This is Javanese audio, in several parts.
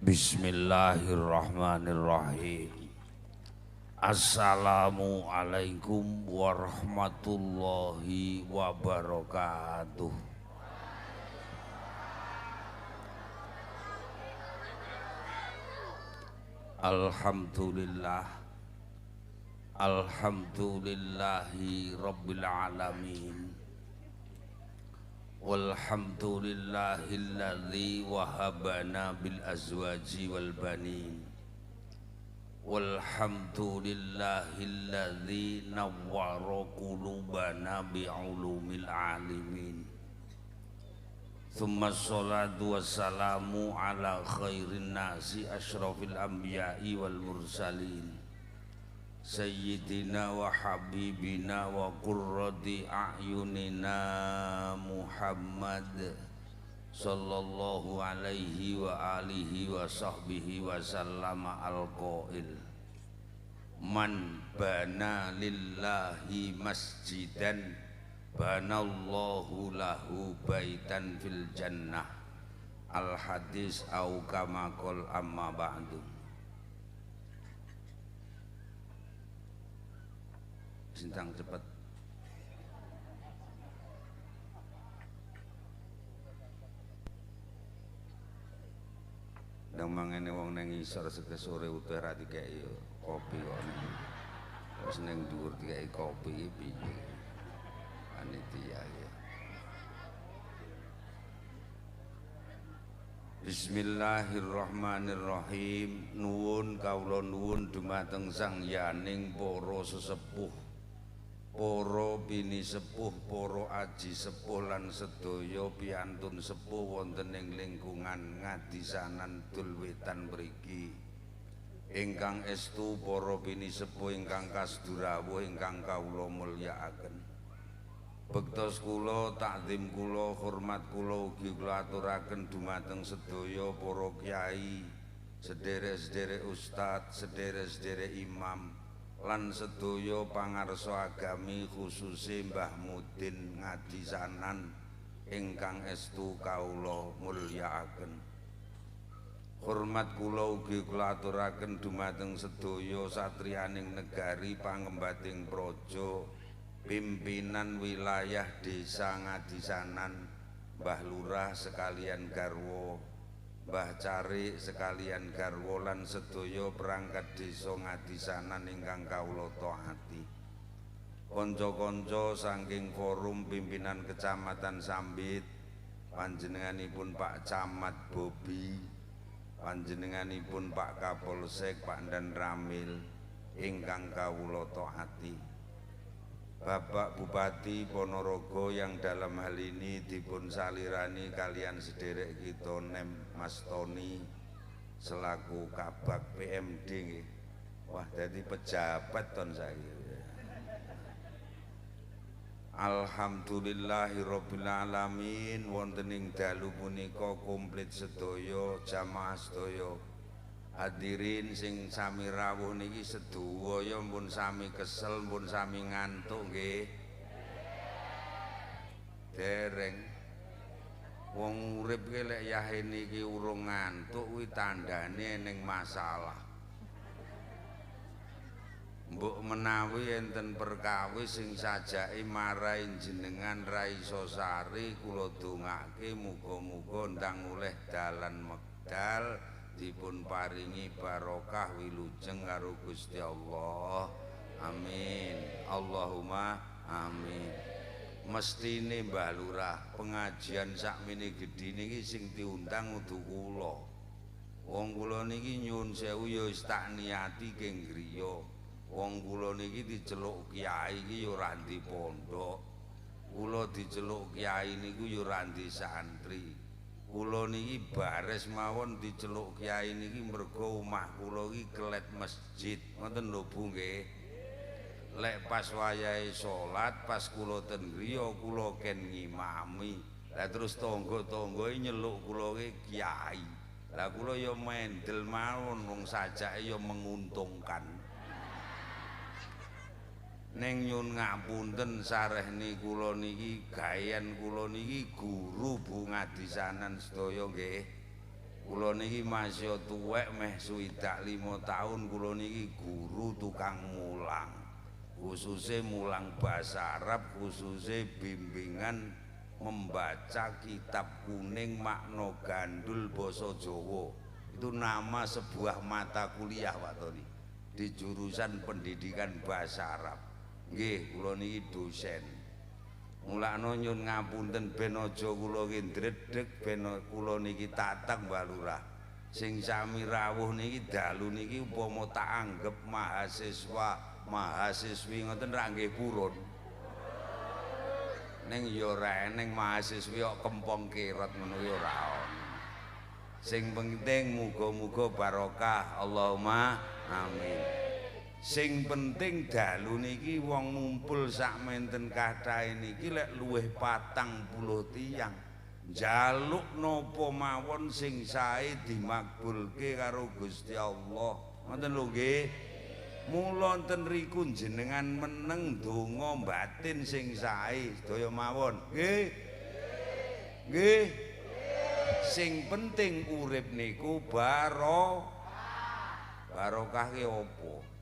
Bismillahirrahmanirrahim. Assalamualaikum warahmatullahi wabarakatuh. Alhamdulillah. Alhamdulillahi rabbil alamin. Walhamdulillahilladzi wahabana bil azwaji wal banin. Walhamdulillahilladzi nawwara qulubana bi ulumil alimin. Tsumma sholatu wassalamu ala khairin nasi asyrafil anbiya'i wal mursalin. Sayyidina wa habibina wa qurrati a'yunina Muhammad sallallahu alaihi wa alihi wa sahbihi wa sallama al-qail man bana lillahi masjidan banallahu lahu baitan fil jannah. Al-hadis au kama qol amma ba'du. Sintang cepet. Nang mangene wong nang isor sore utuh ra dikeki kopi kok. Terus ning dhuwur dikeki kopi piye? Panitia ya. Bismillahirrahmanirrahim. Nuwun kawula nuwun dumateng Sang Yaning para sesepuh, para bini sepuh, para aji sepuh lan sedaya piantun sepuh wonten ing lingkungan Ngadisanan Dulwetan mriki. Ingkang estu para bini sepuh ingkang kasdurawuh ingkang kawula mulyakaken. Bektos kula, takdim kula, hormat kula ugi kula aturaken dumateng sedaya para kyai, sederek-sederek ustad, sederek-sederek imam lan sedaya pangarsa agami khususe Mbah Mudin Ngadisanan ingkang estu kawula mulyakaken. Hormat kula ugi kula aturaken dumateng sedaya satriyaning negari pangembating praja, pimpinan wilayah desa Ngadisanan, Mbah Lurah sekalian garwa, Mbah Cari sekalian garwa lan sedaya perangkat desa Ngadisanan ingkang kawula taati. Kanca-kanca saking forum pimpinan Kecamatan Sambit, panjenenganipun Pak Camat Bobi, panjenenganipun Pak Kapolsek Pak Dan Ramil ingkang kawula taati. Bapak Bupati Ponorogo yang dalam hal ini dipun salirani kalian sederek kita Nem Mas Tony selaku Kabag PMD. Wah, jadi pejabat ton saya. Alhamdulillahirabbil alamin. Wonten ing dalu punika komplit sedaya jamaah sedaya. Hadirin sing sami rawuh niki sedaya pun sami kesel, pun sami ngantuk nggih. Dereng. Wong urip ki lek yahe niki urung ngantuk kuwi tandane ning masalah. Mbok menawi enten perkawis sing sajake marai jenengan ra iso sari, kula dongake muga-muga ndang oleh dalan medal, dipun paringi barokah wilujeng karo Gusti Allah. Amin. Allahumma amin. Mestine Mbah Lurah pengajian sakmene gedine iki sing diundang udu kula. Wong kula niki nyuwun sewu ya wis tak niati keng griya. Wong kula niki diceluk kiai iki ya ora ndi pondok. Kula diceluk kiai niku ya ora ndi santri. Kula niki bares mawon diceluk kiai niki mergo omah kula iki kelet masjid. Ngoten lho Bu nggih. Lek pas wayahe salat, pas kula ten griya kula ken ngimami. Lah terus tangga-tangga nyeluk kula ki kiai. Lah kula ya mendel mawon wong sajake ya menguntungkan. Ning nyun ngapunten sarehne kula niki gayan kula niki guru Bu Ngadisanan sedaya nggih. Kula niki masih tuwek meh swidak 5 tahun kula niki guru tukang mulang. Khususnya mulang bahasa Arab, khususnya bimbingan membaca kitab kuning makna gandul basa Jawa. Itu nama sebuah mata kuliah Pak Tony di jurusan pendidikan bahasa Arab. Nggih, kula niki dosen. Mulakno nyun ngapunten ben aja kula ki ndredeg ben kula niki tatak Mbah Lurah. Sing sami rawuh niki dalu niki upama tak anggap mahasiswi ngoten ra nggih purun. Ning ya ora eneng mahasiswi kok kempong kirot ngono ya ora ono. Sing penting muga-muga barokah Allahumma amin. Sing penting dalu niki wong ngumpul sakmenten kathahe niki lek luwih 40 tiyang njaluk napa mawon sing sae dimakbulke karo Gusti Allah. Ngoten lho nggih. Mula wonten riku jenengan meneng donga batin sing sae sedaya mawon. Nggih. Nggih. Sing penting urip niku barokah ki apa?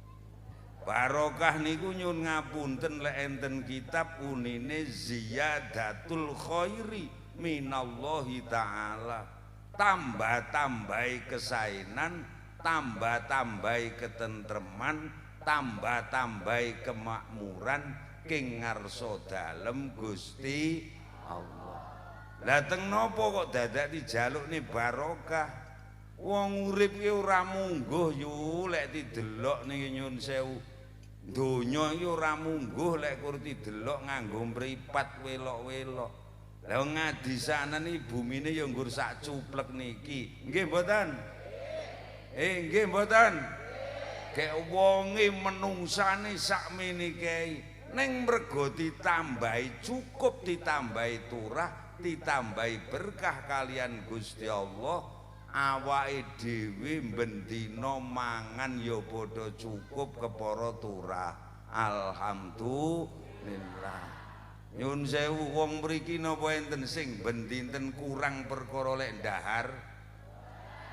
Barokah niku nyun ngapunten lek enten kitab unine ziyadatul khairi minallahi taala. Tambah-tambahi kesaenan, tambah-tambahi ketentreman, tambah-tambahi kemakmuran king ngarsa dalem Gusti Allah. Lah teng napa kok dadak dijalukne barokah? Wong urip ki ora mungguh yu lek didelok niki nyun sewu. Donya iki ora mungguh lek kur didelok nganggo mripat welok-welok. Lah ngadisanen iki bumine ya nggur sak cuplek niki. Nggih mboten? Nggih mboten? Kek wonge menungsane sakmeniki ning mergo ditambahi cukup ditambahi turah, ditambahi berkah kalian Gusti Allah, awake dhewe bendina mangan ya padha cukup kepara turah. Alhamdulillah. Nyun sewu wong mriki napa enten sing bendinten kurang perkara lek ndahar?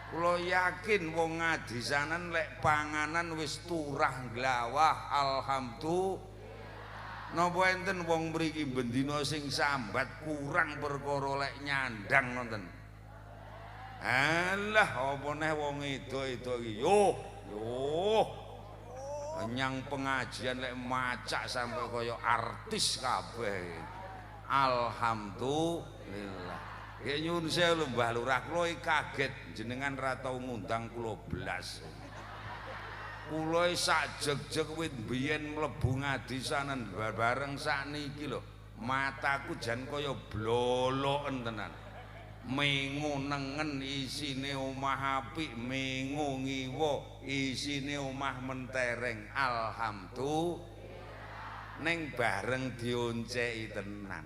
Kula yakin wong ngadisanen lek panganan wis turah glawah alhamdulillah. Napa enten wong mriki bendina sing sambat kurang perkara lek nyandang nonton? Alah apa neh wong edo-edo iki yo nyang pengajian lek macak sampai kaya artis kabeh. Alhamdulillah. Ya nyun sewu Mbah Lurah kula kaget jenengan ra tau ngundang kula blas. Kula sak jeg-jeg wit biyen mlebu ngadisanen bareng sakniki lho. Mataku jan kaya bloloken tenan. Mengu nengen isine omah apik, mengu ngiwa isine omah mentereng. Alhamdulillah. Ning bareng dionceki tenan.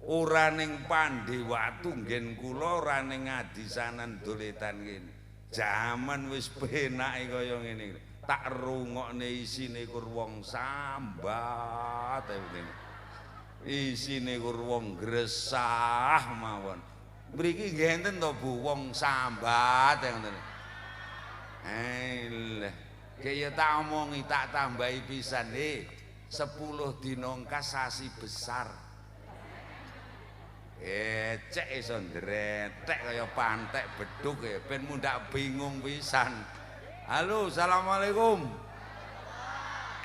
Ora ning Pandhe Watu nggen kula, ora ning ngadisanan doletan kene. Jaman wis penake kaya ngene. Tak rungokne isine kur wong sambat isine kur wong gresah mawon. Mriki nggih enten to Bu wong sambat ngoten. Lah, kaya tak omongi tak tambahi pisan 10 dina engkas sasi besar. Cek iso ndretek kaya pantek beduk ya ben mundak bingung pisan. Halo, assalamualaikum.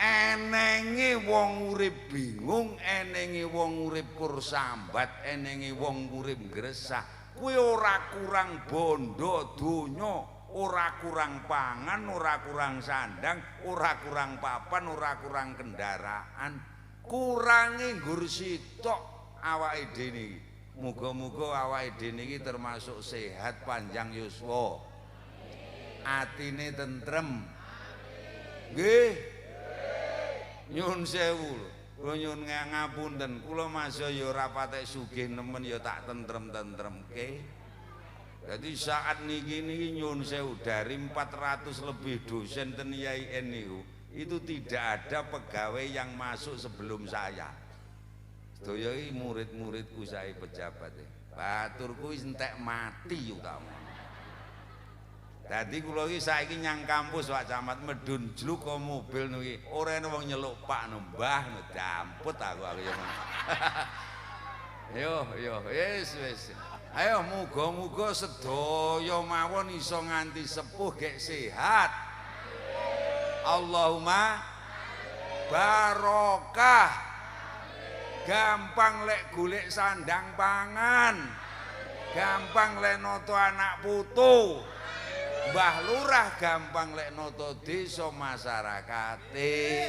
Enenge wong urip bingung, enenge wong urip kur sambat, enenge wong urip gresah. Kuwi ora kurang bondo donya, ora kurang pangan, ora kurang sandang, ora kurang papan, ora kurang kendaraan. Kurange nggur sitok awake dhewe iki. Muga-muga awake dhewe iki termasuk sehat panjang yuswa. Atine tentrem. Nggih. Nyun sewu. Kula nyun ngapunten, kula masya ya ora patek sugih nemen ya tak tentrem-tentremke. Jadi saat niki nyun sewu dari 400 lebih dosen ten IAIN niku, itu tidak ada pegawai yang masuk sebelum saya. Sedaya iki murid-muridku sae pejabat. Baturku wis entek mati utama. Dadi kula iki saiki nyang kampus Pak Camat medun jluk kok mobil niki. Ora ana wong nyeluk Pak Mbah damput aku ya. Yo wis. Ayo muga-muga sedaya mawon iso nganti sepuh gek sehat. Allahumma barokah. Gampang lek golek sandang pangan. Gampang lek noto anak putu. Mbah Lurah gampang lek noto desa masyarakate.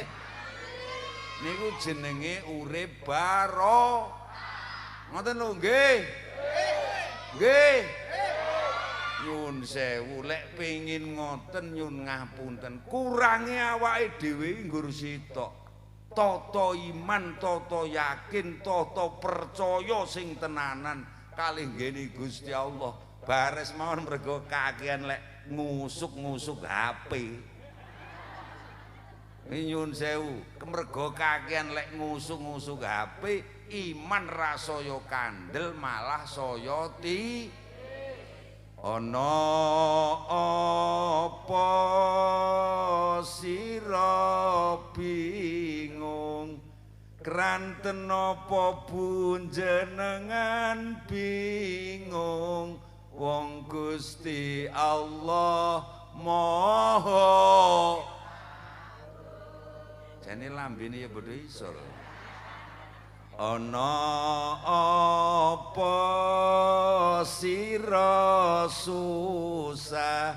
Niku jenenge urip baro. Ngoten lho nggih. Nggih. Nyun sewu lek pengin ngoten nyun ngapunten. Kurange awake dhewe nggur sitok. Tata iman, tata yakin, tata percaya sing tenanan kalih nggene Gusti Allah. Bares mawon mergo kakean lek ngusuk-ngusuk HP. Nyun sewu, mergo kakean lek ngusuk-ngusuk HP, iman rasaya kandel malah saya ti. Ana apa sira bingung kranten apa punjenengan bingung wong Gusti Allah Maha jane lambene ya padha iso lho. Ana apa sira susah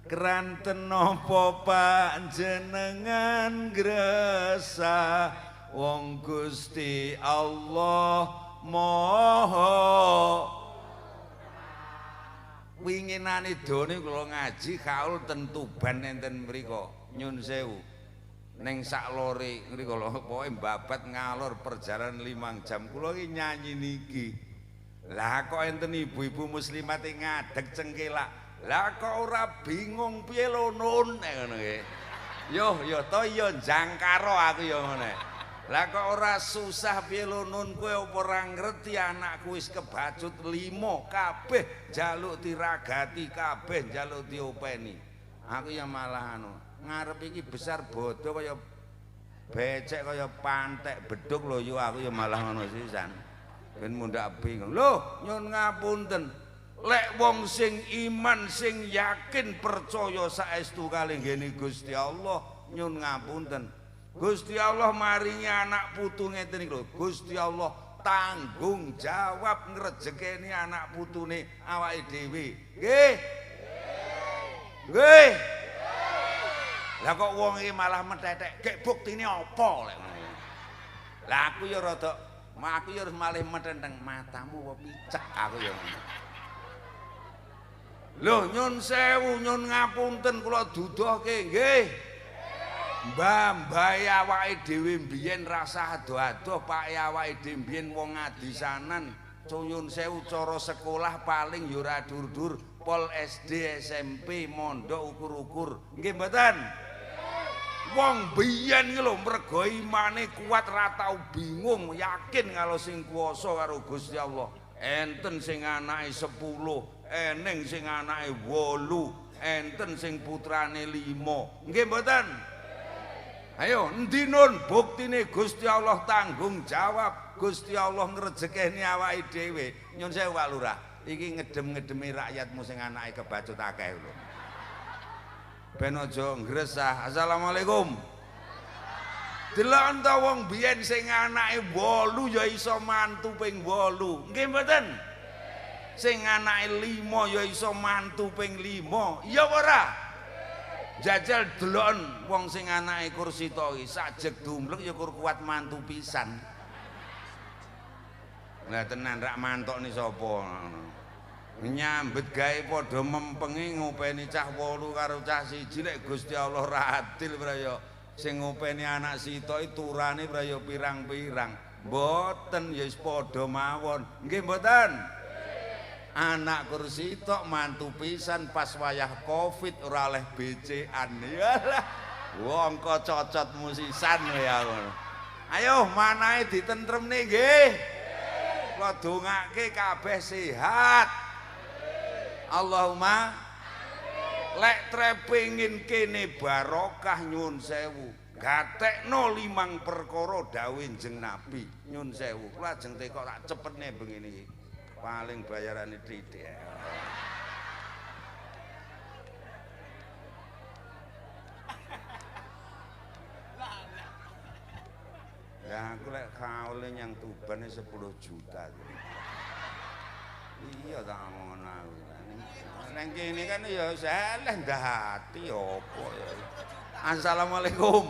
kranten apa panjenengan gresah wong Gusti Allah Maha. Winginane done kula ngaji kaul ten Tuban enten mriku nyun sewu. Neng sak lore ngriko lho pokoke mbabat ngalor perjalanan 5 jam kula iki nyanyi niki. Lah kok enten ibu-ibu muslimat ngadeg cengkelak. Lah kok ora bingung piye lho nun ngono nggih. Yo to yo jangkaro aku yo ngene. Lah kok ora susah piye lho nun kowe apa ora ngerti anakku wis kebacut 5 kabeh njaluk diragati kabeh njaluk diopeni. Aku ya malah anu ngarep iki besar bodoh kaya becek kaya pantek beduk lho yo aku ya malah ngono sisan ben mundak bingung lho nyun ngapunten lek wong sing iman sing yakin percaya saestu kalih nggene Gusti Allah nyun ngapunten Gusti Allah maringi anak putu ngeten iki lho Gusti Allah tanggung jawab ngrejekeni anak putune awake dhewe nggih nggih. Lah kok wong iki malah metetek, gek buktine apa lek ngono. Lah aku ya rada, aku ya harus malih metenteng matamu apa picek aku ya. Lho nyun sewu nyun ngapunten kula duduhke nggih. Mbah-mbah awake dhewe mbiyen rasa ado-ado Pak awake dhewe mbiyen wong adisanan. Nyun sewu cara sekolah paling ya ora dur-dur, pol SD, SMP, mondok ukur-ukur. Nggih mboten? Wong biyen iki lho mergo imane kuat ra tau bingung yakin kalau sing kuwasa karo Gusti Allah. Enten sing anake 10, eneng sing anake 8, enten sing putrane 5. Nggih mboten? Ayo endi nun buktine Gusti Allah tanggung jawab, Gusti Allah ngrejekeni awake dhewe. Nyun sewu Pak Lurah, iki ngedem-ngedemi rakyatmu sing anake kebacut akeh lho. Ben aja ngresah. Assalamualaikum. Delok ta wong biyen sing anake 8 ya iso mantu ping 8. Nggih mboten? Sing anake 5 ya iso mantu ping 5. Iya apa ora? Jajal deloken wong sing anake kursi to iki sajeg dumblek ya kur kuat mantu pisan. Lah tenan rak mantokne sapa? Nyambet gawe padha mempengi ngopeni cah 8 karo cah 1 lek Gusti Allah ra adil praya sing ngopeni anak sitok turane praya pirang-pirang mboten ya wis padha mawon nggih mboten anak kursi tok mantu pisan pas wayah Covid ora oleh BC-an yalah wong kok cocot musisan ya ngono ayo manahe ditentremne nggih kula dongake kabeh sehat Allahumma Lek trepengin kene barokah nyun sewu. Gatekno 5 perkara dawuh Kanjeng Nabi. Nyun sewu. Lajeng teko tak cepetne bengi iki. Paling bayarane titik. Ya aku lek kaule nyang Tuban 10 juta. Iya tak ngono aku. Nang kene kan ya saleh ndahati apa ya. Assalamualaikum.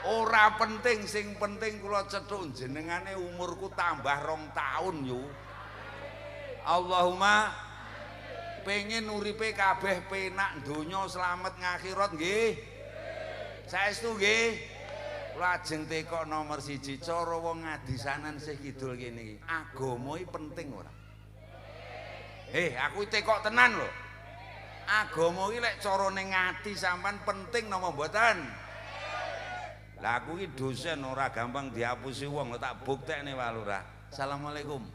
Ora penting, sing penting kula cethuk jenengane umurku tambah 2 taun yo. Allahumma pengen uripe kabeh penak donya slamet ngakhirat nggih. Saestu nggih. Lajeng teko nomor 1 cara wong ngadisanan sih kidul kene iki. Agama iki penting ora? Aku teko tenan lho. Agama iki lek carane ngati sampean penting napa mboten? Lah aku iki dosen ora gampang diapusi wong, tak buktekne wae Lurah. Assalamualaikum.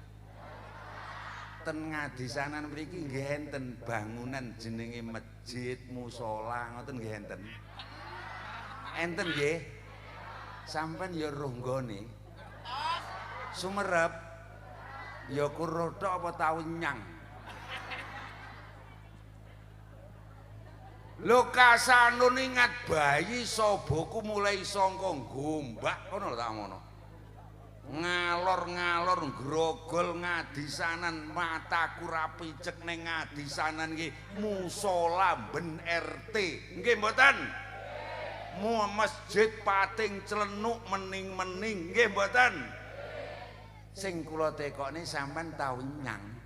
Ten ngadisanan mriki nggih enten bangunan jenenge masjid, musala ngoten nggih enten. Enten nggih. Sampeyan ya roh nggone. Sumerep. Ya kurothok apa tau nyang. Lho kasanun ingat bayi soboku mulai sangka gombak kono tak ngono. Ngalor-ngalor grogol ngadisanan mataku rapicek ning ngadisanan iki musala ben RT. Nggih mboten? Masjid pating celenuk mening-mening nggih mboten? Sing kula tekokne sampean tau nyang.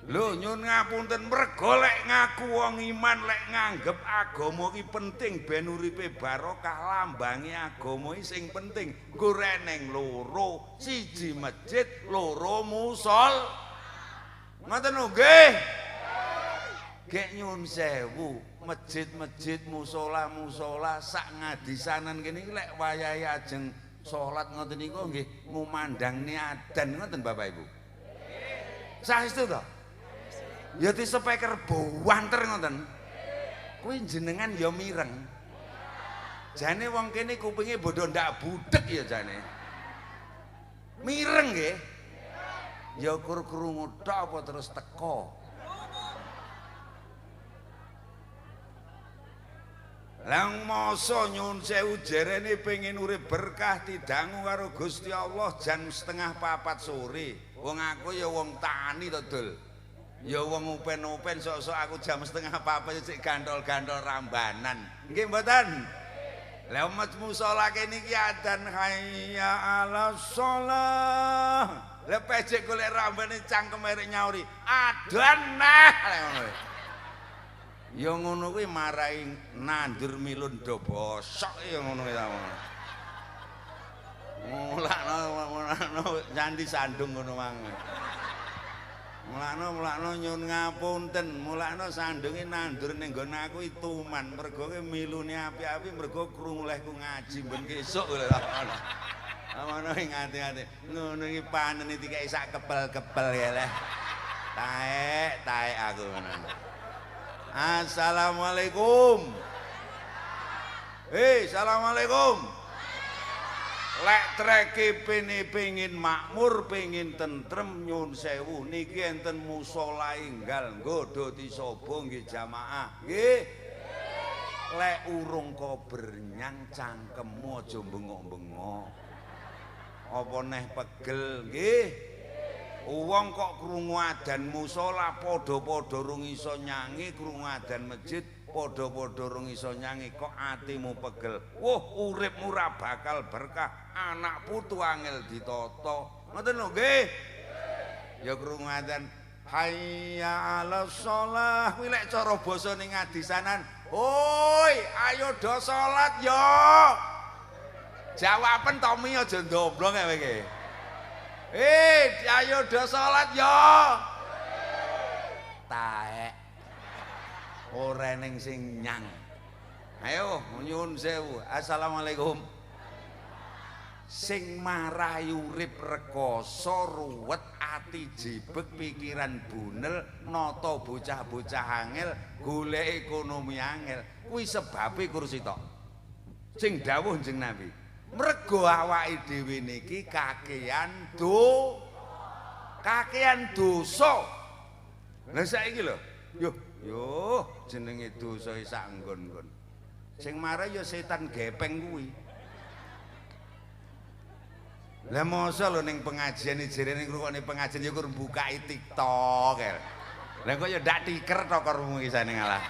Lho nyun ngapunten mergo lek ngaku wong iman lek nganggep agama iki penting ben uripe barokah lambange agama iki sing penting nggo reneng loro, 1 masjid, 2 musol. Ngoten nggih. Gek nyun sewu, masjid-masjid musala-musala sak ngadisanan kene iki lek wayahe ajeng salat ngoten niku nggih ngumandang niadan ngoten Bapak Ibu. Saestu to? Ya di speaker banter ngoten. Kuwi jenengan ya mireng. Jane wong kene kupinge bodho ndak budhek ya jane. Mireng nggih. Ya kur krungu tok apa terus teko. Lang masa nyun sewu jerene pengen urip berkah didangu karo Gusti Allah jam 3:30 sore. Wong aku ya wong tani to, Dul. Ya wong upen-upen sok-sok aku jam 3:30 sik gandol-gandol rambanan. Nggih mboten? Lah musala kene iki adzan hayya 'alas shalah. Lah pejek golek rambane cangkem arek nyauri. Adan nah. Ya ngono kuwi marai nandur milun do bosok ya ngono kuwi ta. Mulakno nyanti sandung ngono mangke. Mulakno nyun ngapunten, mulakno sandunge nandur ning nggon aku ituman mergo milune api-api mergo krungu lehku ngaji ben kesuk lho. Amono ngati-ngati. Ngono iki panen iki kaya sak kepel-kepel ya leh. Taek aku ngono. Assalamualaikum. Assalamualaikum. Lek treke pengin makmur, pengin tentrem nyun sewu niki enten musala enggal nggodho disaba nggih jamaah. Nggih. Lek urung kobernyang cangkemmu aja bengok-bengok. Apa neh pegel nggih. Wong kok krungu adzan musala padha-padha rung iso nyangi, krungu adzan masjid padha-padha rung iso nyangi kok atimu pegel. Uripmu ora bakal berkah, anak putu angel ditata. Ngoten lho nggih. Ya krungu adzan hayya 'alas shalah kuwi lek cara basane ngadisanan. Hoi, ayo do salat yo. Jawaben Tommy aja ndomblong kowe iki. Ayo do salat yo. Taek. Ora ning sing nyang. Ayo nyun sewu. Assalamualaikum. sing marai urip rekoso ruwet ati jebeg pikiran bunel nata bocah-bocah angel golek ekonomi angel kuwi sebabe kursi tok sing dawuh Kanjeng Nabi mergo awake dhewe niki kakean dosa lha saiki lho yo jenenge dosa sak nggon-nggon sing marai ya setan gepeng kuwi. Lah mosok lho ning pengajian jerene ngrungokne pengajian ya kur mbukai TikTok. Lah kok ya ndak tiker to kormu iki sane ngalah.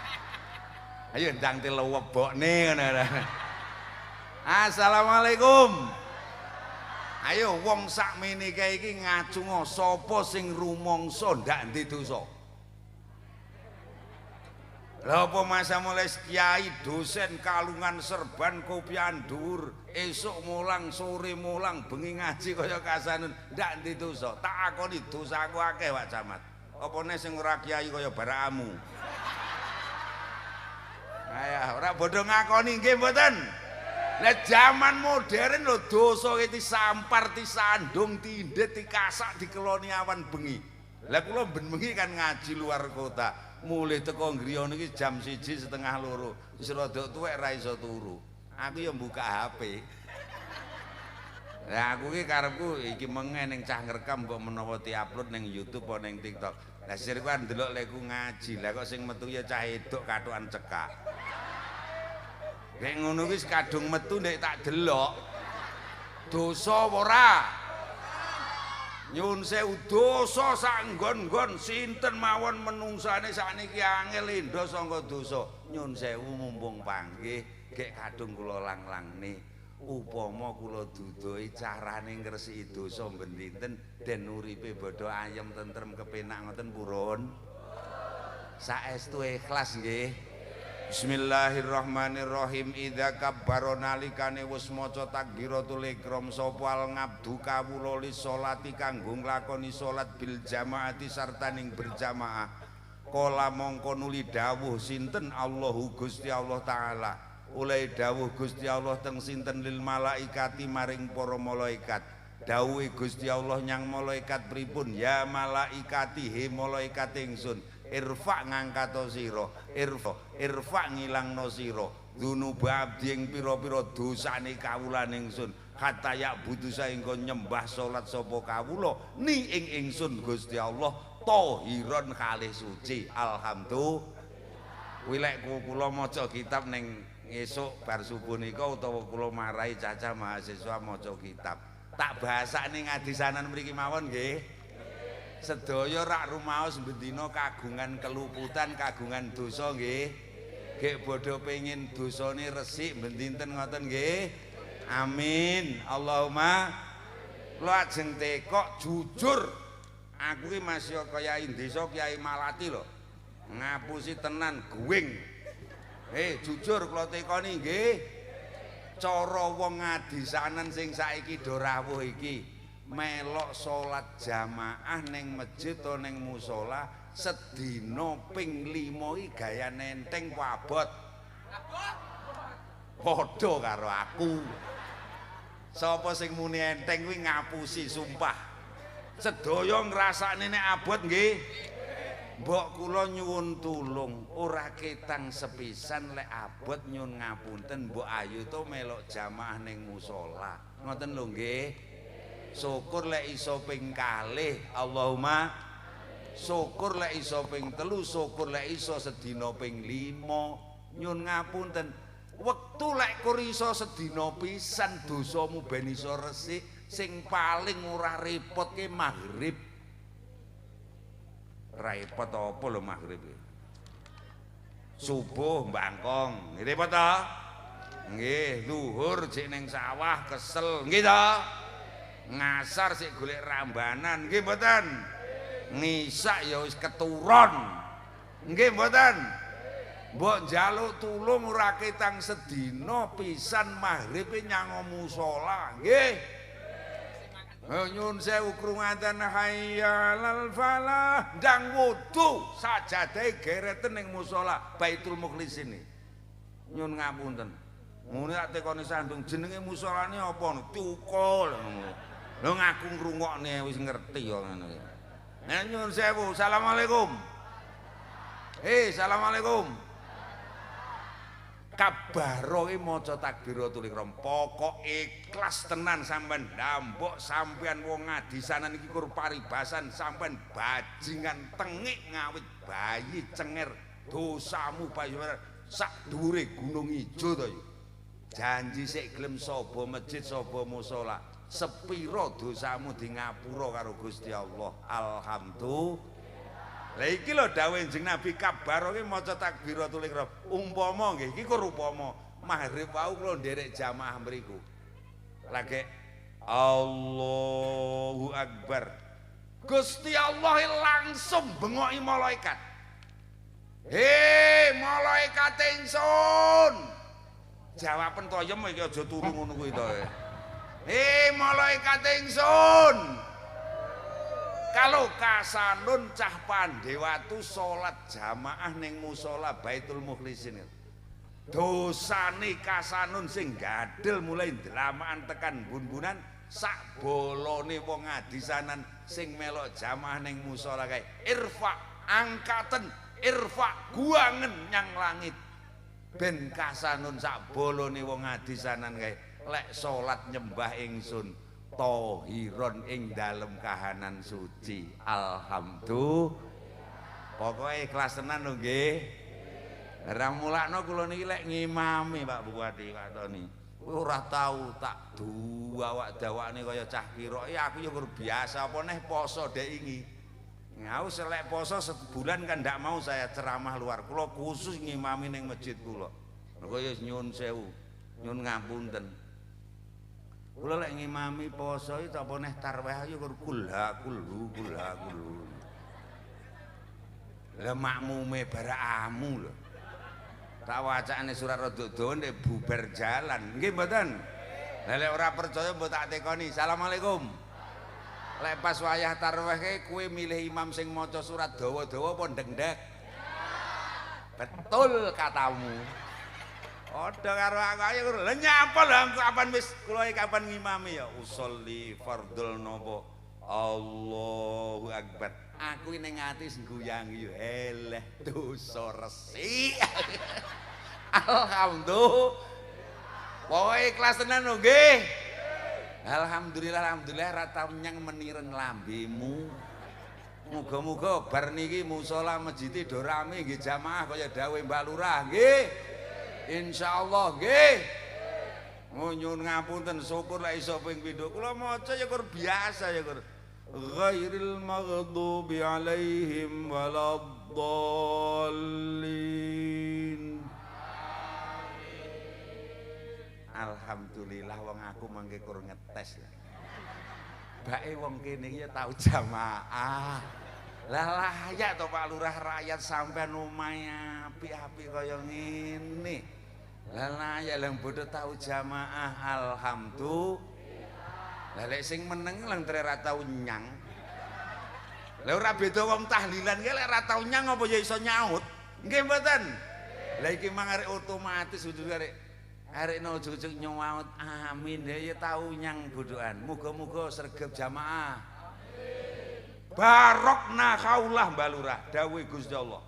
Ayo ndang telewebokne ngono. Assalamualaikum. Ayo wong sakmene kae iki ngacungo sapa sing rumangsa ndak ndi dosa. Lah apa masa mulai kiai dosen kalungan serban kopian dhuwur esuk mulang sore mulang bengi ngaji kaya kasanun ndak ndi dosa tak akoni dosaku akeh Pak Camat apa nek sing ora kiai kaya barakamu aya ora bodho ngakoni nggih mboten lah jaman modern lho dosa iki disampar disandung tindet dikasak dikeloni awan bengi lah kula ben bengi kan ngaji luar kota mulih teko griya niki jam 1:30 wis rada tuwek ra iso turu aku ya buka HP lah aku ki karepku iki mengen ning cah ngrekam kok menawa diupload ning YouTube apa ning TikTok lah sirku kan ndelok leku ngaji lah kok sing metu ya cah edok katokan cekak nek ngono ki kadung metu nek tak delok dosa apa ora nyun sewu dosa sak nggon-nggon sinten mawon menungsane sakniki angel endho sangka dosa nyun sewu mumpung panggih gek kadung kula lang-langne upama kula dudohi carane ngresiki dosa ben dinten den uripe bodho ayem tentrem kepenak ngoten purun saestu ikhlas nggih Bismillahirrahmanirrahim idza kabbara nalikane wis maca takbiratul ihram sapa al ngabdu kawula li sholati kanggo nglakoni salat bil jamaati sartaning berjamaah kala mongko nuli dawuh sinten Allahu Gusti Allah taala oleh dawuh Gusti Allah teng sinten lil malaikati maring para malaikat dawuhe Gusti Allah nyang malaikat pripun ya malaikati he malaikat ingsun irfa ngangkato sira irfa ngilangno sira dunuba abdi ing pira-pira dosane kawulane ingsun katayak butuh saengga nyembah salat sapa kawula ni ing ingsun Gusti Allah tahiron kalih suci alhamdulillah wilek kula maca kitab ning esuk bar subuh nika utawa kula marai cacah mahasiswa maca kitab tak bahasane ngadisanan mriki mawon nggih sedaya rak rumaos bendina kagungan keluputan kagungan dosa nggih gek bodho pengin dosane resik ben dinten ngoten nggih amin Allahumma kula ajeng tekok jujur aku ki masih kaya desa Kyai Malati lho ngapusi tenan guwing jujur kula tekoni nggih cara wong ngadisanen sing saiki do rawuh iki melok salat jamaah ning masjid to ning musala sedina ping 5 iki gaya nenteng abot padha karo aku sapa sing muni enteng kuwi ngapusi sumpah sedaya ngrasakne nek abot nggih mbok kula nyuwun tulung ora ketang sepisan lek abot nyun ngapunten mbok ayu to melok jamaah ning musala ngoten lho nggih syukur lek iso ping kalih Allahumma syukur lek iso ping 3 syukur lek iso sedina ping 5 nyun ngapunten wektu lek kur iso sedina pisan dosamu ben iso resik sing paling ora repot ke maghrib repot apa lho maghrib subuh mbangkong repot to nggih zuhur jek ning sawah kesel nggih to ngasar sik golek rambanan nggih mboten ngisak ya wis keturon nggih mboten mbok njaluk tulung ora ketang sedina pisan maghribe nyang musala nggih nyun sewu krungaten hayyalal falah ndang wudu sajadahe gereten ning musala Baitul Mukhlisin nyun ngapunten Ngene tak tekoni sandung jenenge musolane apa? Cukul. Lho ngaku ngrungokne wis ngerti ya ngono iki. Nah nyuwun sewu. Assalamualaikum. Assalamualaikum. Kabaro iki maca takbiratul ihram. Pokok ikhlas tenan sampean ndambok sampean wong ngadisanan iki kur paribasan sampean bajingan tengik ngawit bayi cenger dosamu bayi sak dhuwure gunung ijo to. Janji sik gelem sapa masjid sapa musala sepira dosamu di ngapura karo Gusti Allah. Alhamdulillah. Lah iki lho dawuh Kanjeng Nabi kabar iki maca takbiratul ihram. Umpama nggih iki kur upama maghrib wau kula nderek jamaah mriku. Lagi Allahu Akbar. Gusti Allah langsung bengoki malaikat. Malaikat ingsun. Jawaben toyem iki aja turu ngono kuwi to. Malaikat ingsun. Kalau kasanun cah Pandewatu salat jamaah ning musala Baitul Mukhlisin. Dosane kasanun sing gadel mulai dramakan tekan bun-bunan sak bolone wong ngadisanan sing melok jamaah ning musala kae. Irfa angkaten, irfa guangen nyang langit. Ben kasanun sak bolone wong ngadisanan kae lek salat nyembah ingsun. Tohiron ing dalem kahanan suci. Alhamdulillah. Pokoke ikhlas tenan lho nggih. Ora mulakno kula niki lek ngimami Pak Bupati Pak Toni. Kowe ora tau tak duwak dawane kaya cah kira. Ya aku ya biasa apa neh poso dek iki. Ngau selek poso sebulan kan ndak mau saya ceramah luar. Kula khusus ngimami ning masjid kula. Lha ya nyuwun sewu. Nyuwun ngapunten. Kula lek ngimami poso iki apa neh tarwih ayo kulhu. Lah makmume barakamu lho. Tak wacane surat rada dawa nek bubar jalan. Nggih mboten? Lah lek ora percaya mbok tak tekoni. Assalamualaikum. Lek pas wayah tarwih kowe milih imam sing maca surat dawa-dawa apa ndek-ndek? Betul katamu. Padha karo aku ayo lha nyapa lho kapan wis kula kapan ngimami ya usolli fardhul napa Allahu Akbar. Aku ning ati guyang yo eleh dosa resik. Alhamdulillah. Pokoke ikhlas tenan lho nggih. Alhamdulillah ra tau nyang meniren lambemu. Muga-muga bar niki musala masjid do rame nggih jamaah kaya dawuh Mbak Lurah nggih. Insyaallah nggih. Nyuwun ngapunten syukur lek iso ping pindho. Kula maca ya kur biasa ya kur. Ghairil maghdubi alaihim waladdallin. Alhamdulillah wong aku mangke kur ngetes. Bake wong kene iki ya tau jamaah. Lah layak to Pak Lurah rakyat sampean omahe apik-apik kaya ngene. Lah layak lang bodho tau jamaah alhamdulillah. Lah lek sing meneng lang tre ra tau nyang. Lah ora beda wong tahlilan ki lek ra tau nyang apa ya iso nyaut. Nggih mboten? Lah iki mang arek otomatis kudu arek ujug-ujug nyaut amin ya tau nyang bodhoan. Muga-muga sregep jamaah. Barokna kaulah Mbak Lurah dawuh Gusti Allah.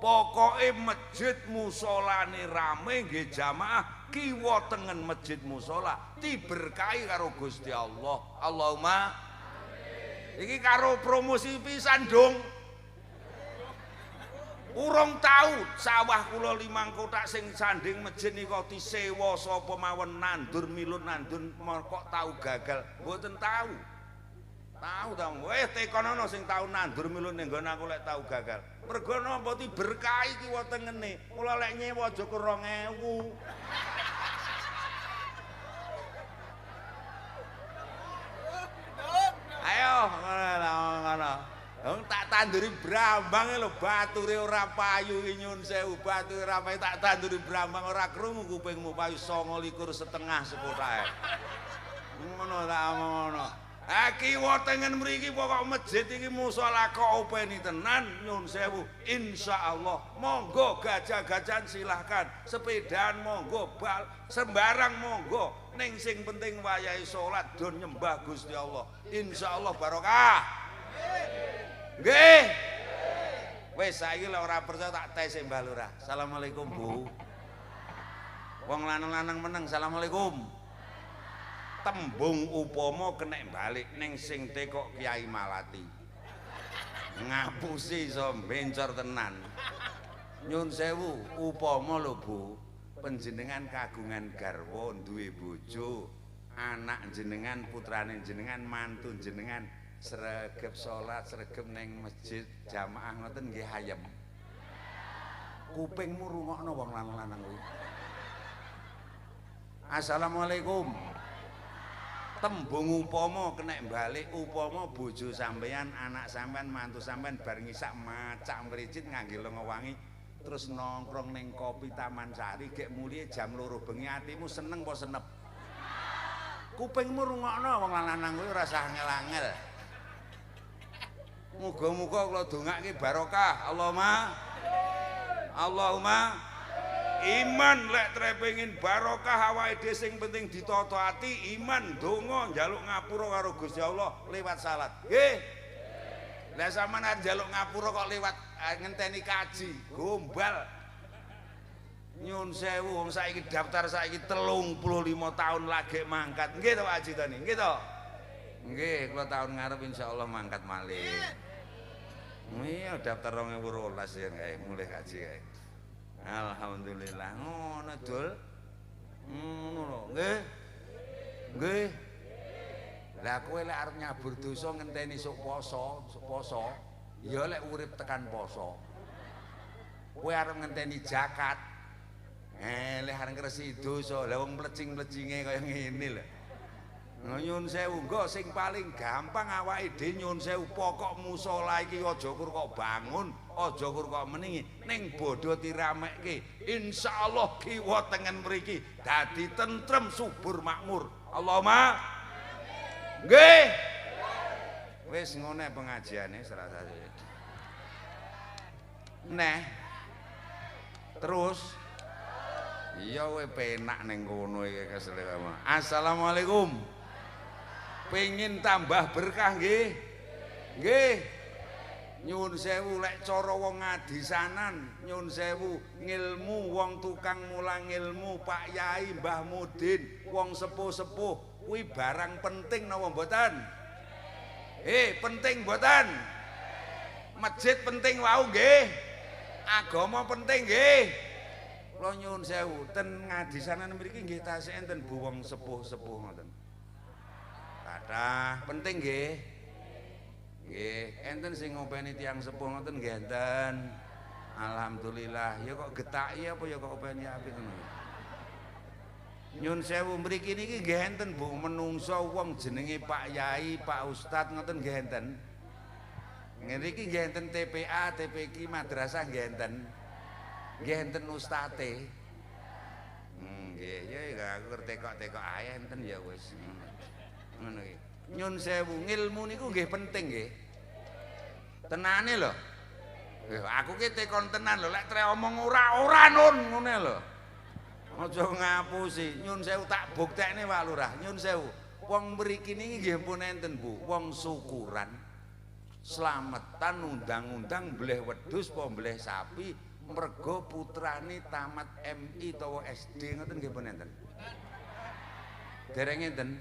Pokoke masjid musolane rame nggih jamaah kiwa tengen masjid musola diberkahi karo Gusti Allah. Allahumma amin. Iki karo promosi pisan dong. Urung tahu sawah kula 5 kotak sing sanding masjid nika disewa sapa mawon nandur milun nandur kok tahu gagal. Mboten tahu. Tahu ta, tekonono sing tau nandur milun ning nggon aku lek tau gagal. Mergo napa diberkahi kiwa tengene. Mula lek nyewa aja ku 2000. Ayo ngono. Wong tak tanduri brambang lho bature ora payu iki nyun sewu bature ora payu tak tanduri brambang ora krungu kupingmu payu 29,5 sekotahe. Ngono ta ngono. Kiwa tengen mriki pokok masjid iki musala kok openi tenan nyun sewu insyaallah monggo gajah-gajahan silahkan sepedaan monggo bal sembarang monggo ning sing penting wayahe salat don nyembah Gusti Allah insyaallah barokah nggih wis saiki lek ora percaya tak tes Mbah Lurah Assalamualaikum Bu wong lanang-lanang meneng Assalamualaikum tembung upama kena balik ning sing tekok Kiai Malati ngapusi iso bencor tenan nyun sewu upama lho Bu panjenengan kagungan garwa duwe bojo anak jenengan putrane jenengan mantu jenengan sregep salat sregep ning masjid jamaah ngoten nggih hayem kupingmu rungokno wong lanang-lanang kuwi Assalamualaikum tembung upama kena balik upama bojo sampean anak sampean mantu sampean bar ngisak macak mricit ngangge lenga wangi terus nongkrong ning kopi Taman Sari gek mulih jam 2 bengi atimu seneng apa senep kupingmu rungokno wong lanang kuwi ora usah angel-angel muga-muga kula dongake barokah Allahumma iman lek tre pengin barokah awake dhewe sing penting ditata ati iman donga njaluk ngapura karo Gusti Allah lewat salat nggih lek sampean arep njaluk ngapura kok lewat ngenteni kaji gombal nyun sewu wong saiki daftar saiki 35 tahun lagi mangkat nggih to Pak Haji Tani nggih to nggih kula tahun ngarep insyaallah mangkat malih iya daftar 2012 ya kae mulai kaji kae alhamdulillah ngono dul ngono lho nggih nggih lah kowe lek arep nyabur dosa ngenteni sok poso ya lek urip tekan poso kowe arep ngenteni zakat lek arep ngresi dosa lah wong plecing-plecinge kaya ngene lho nyun sewu nggo sing paling gampang awake dhewe nyun sewu pokok musala iki aja kur kok bangun aja kur kok meningi ning bodho diramekke insyaallah kiwa tengen mriki dadi tentrem subur makmur Allahumma nggih wis ngene pengajiane serasa neh terus iya kowe penak ning kono iki kesel kamu assalamualaikum pengin tambah berkah nggih nggih nyun sewu lek cara wong ngadisanan nyun sewu ngilmu wong tukang mulang ilmu Pak Yai Mbah Mudin wong sepuh-sepuh kuwi barang penting napa mboten penting mboten masjid penting wau nggih agama penting nggih kula nyun sewu ten ngadisanan mriki nggih tasih enten Bu wong sepuh-sepuh ngoten kathah penting nggih nggih enten sing ngopeni tiyang sepuh ngoten nggih enten alhamdulillah ya kok getaki apa ya kok openi apik ngono nyun sewu mriki niki nggih enten Bu menungso wong jenenge Pak Yai Pak Ustad ngoten nggih enten ngriki nggih enten TPA TPQ madrasah nggih enten ustate nggih ya aku tekok-tekok ae enten ya wis ngono iki nyun sewu ngilmu niku nggih penting nggih tenane lho aku ki tekon tenan lho lek tre omong ora nun ngene lho aja ngapusi nyun sewu tak buktekne Pak Lurah nyun sewu wong mriki niki nggih pun enten Bu wong syukuran slametan undang-undang mbleh wedhus apa mbleh sapi mergo putrane tamat MI utawa SD ngoten nggih pun enten dereng enten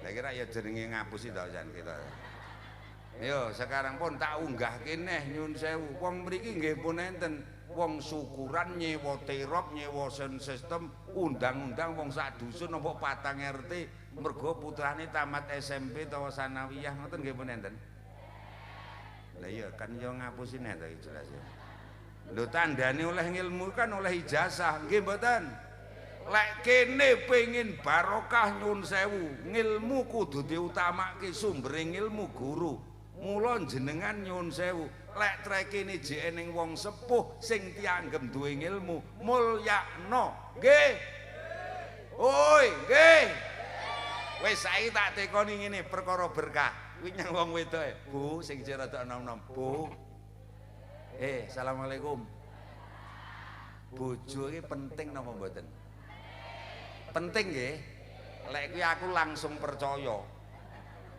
lha kira ya jenenge ngapusi to jan kita yo sekarang pun tak unggah keneh nyun sewu wong mriki nggih pun enten wong syukuran nyewa terop nyewa sistem undang-undang wong sak dusun apa patang RT mergo putrane tamat SMP utawa sanawiyah ngoten nggih pun enten lah iya kan yo ngapusi nek to jelas ya lho tandane oleh ilmu kan oleh ijazah nggih mboten lek kene pengin barokah nyun sewu ngilmu kudu diutamake sumbere ilmu guru mula jenengan nyun sewu lek trekene jek ning wong sepuh sing dianggep duwe ilmu mulyakno nggih oi nggih Wis saiki tak tekoni ngene perkara berkah. Kuwi nyang wong wedoke. Bu sing rada enom-enom. Bu. Assalamualaikum. Bojo iki penting napa mboten? Penting nggih. Lek kuwi aku langsung percaya.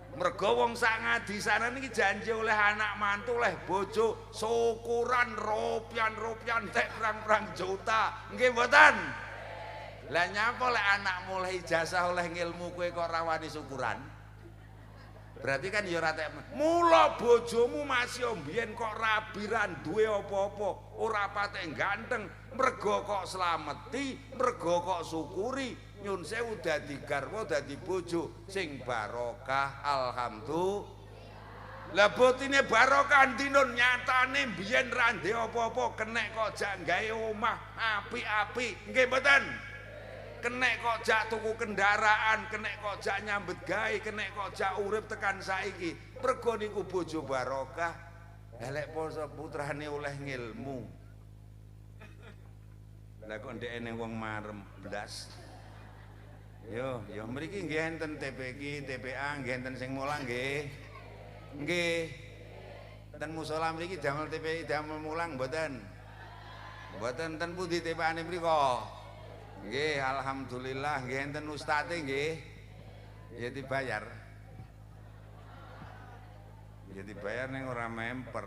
Mergo wong sak ngadisanan iki janji oleh anak mantu oleh bojo syukuran rupiah entek perang-perang juta. Nggih mboten? Lah nyapa lek anak mulai ijazah oleh ngilmu kowe kok rawani syukuran? Berarti kan ya ora tek. Mula bojomu masih mbiyen kok rabiran duwe apa-apa, ora patek ganteng, mergo kok slameti, mergo kok syukuri. Nyun sewu dadi garwa dadi bojo sing barokah alhamdulillah. Lah botine barokah dinun nyatane biyen ra ndek apa-apa kenek kok jak gawe omah apik-apik nggih mboten? Kenek kok jak tuku kendaraan, kenek kok jak nyambet gawe, kenek kok jak urip tekan saiki. Mergo niku bojo barokah. Elek poso putrane oleh ngilmu. Lah kok ndekne wong marem blas. Yo mriki nggih enten TPQ, TPA nggih enten sing mulang nggih. Nggih. Ten musala mriki damel TPI damel mulang mboten? Mboten ten pundi TPA-ne mriko? Nggih, alhamdulillah nggih enten ustate nggih. Ya dibayar. Ya dibayar ning ora memper.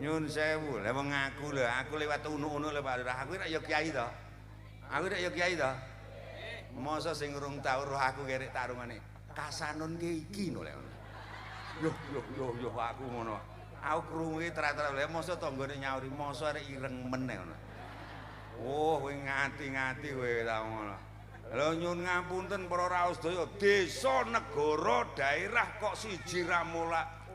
Nyun sewu, lha wong aku lho, aku liwat unu-unu lho Pak Lurah. Aku nek ya kiai to. Aku nek ya kiai to. Masa sing urung tau roh aku kerek tarungane. Kasanon iki no lek. Yo aku ngono. Aku krungu iki tra-tra lha masa tanggane nyauri, masa arek ireng meneh ngono. Oh, kowe ngati-ngati kowe ta ngono. Lha nyun ngapunten para raos daya, desa negara daerah kok siji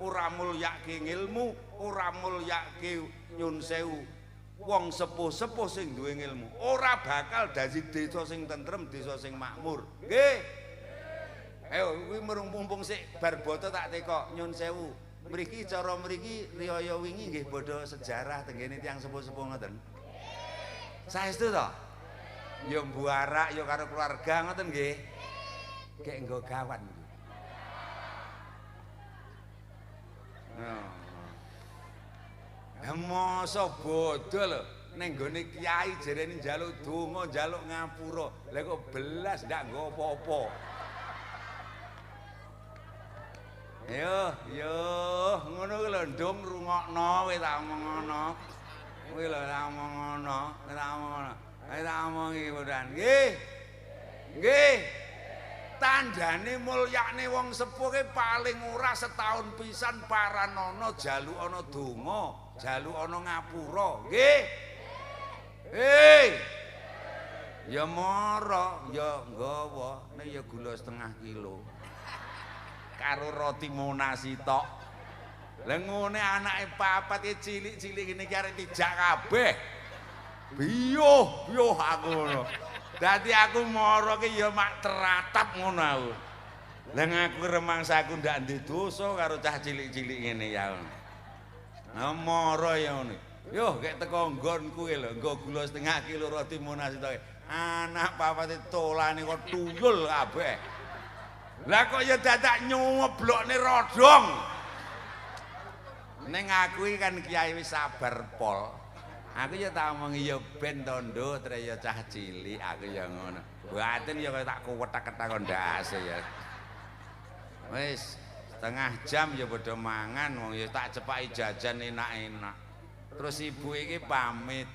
ora mulyake ngilmu, ora mulyake nyun sewu. Wong sepuh-sepuh sing duwe ilmu ora bakal dadi desa sing tentrem, desa sing makmur. Nggih. Ayo kuwi mumpung sik bar boto tak tekok nyun sewu. Mriki cara mriki riyaya wingi nggih bodho sejarah tenggene tiyang sepuh-sepuh ngoten. Saestu to? Ya mbuarak ya karo keluarga ngoten nggih. Kek nggo gawan iki. Masa bodho lho ning gone kiai jerene njaluk donga, njaluk ngapura. Lah kok belas ndak nggo apa-apa. Yo, ngono kuwi lho ndung rungokno kowe tak omong ngono. Kowe lho tak omong ngono, tak omong ngono. Ayo tak omong iki bodhan. Nggih. Tandane mulyane wong sepuh ki paling ora setahun pisan paranana jaluk ana donga, jaluk ana ngapura. Nggih. Ya mara, ya nggawa, nek ya gula setengah kilo. Karo roti monasi tok. Lah ngene anake papat iki cilik-cilik ngene iki arek dijak kabeh. Biyuh aku ngono. Dadi aku mara ki ya mak teratap ngono aku. Lah ngaku remangsaku ndak ndek dosa karo cah cilik-cilik ngene ya. Nah mara ya ngene. Yo kek teko nggonku ki lho, nggo gula setengah kilo roti monasi tok. Anak papate tolane kok tuyul kabeh. Lah kok ya dadak nyuweblokne rodong. Ning aku iki kan kiai wis sabar pol. Aku ya tak omongi ya ben tondo treya cah cilik aku ya ngono. Batin ya kaya tak kuwetak-ketak kok ndase ya. Wis setengah jam ya padha mangan wong ya tak cepaki jajan enak-enak. Terus ibu iki pamit.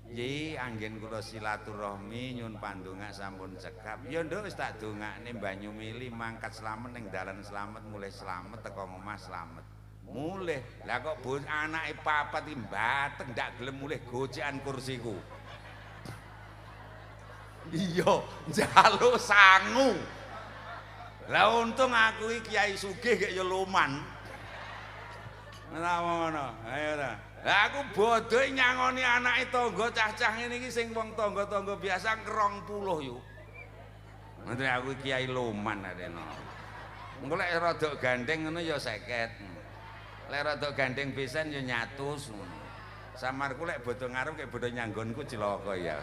Nggih, anggen kula silaturahmi nyun pandonga sampun cekap. Ya nduk wis tak dongakne banyu mili mangkat slamet ning dalan slamet mulih slamet teko omah slamet. Mulih. Lah kok anake papat iki mbateng ndak gelem mulih gocekan kursiku. Iya, njaluk sangu. Lah untung aku iki kiai sugih gek ya loman. Ora ngono. Ayo ta. Lah aku bodho nyangoni anake tangga cah-cah ngene iki sing wong tangga-tangga biasa 20 yo. Nanti aku kiai loman areno. Engko lek rada gandeng ngono ya 50. Lek rada gandeng pisan ya 100 ngono. Samarku lek bodho ngarep kek bodho nyanggonku cilaka ya.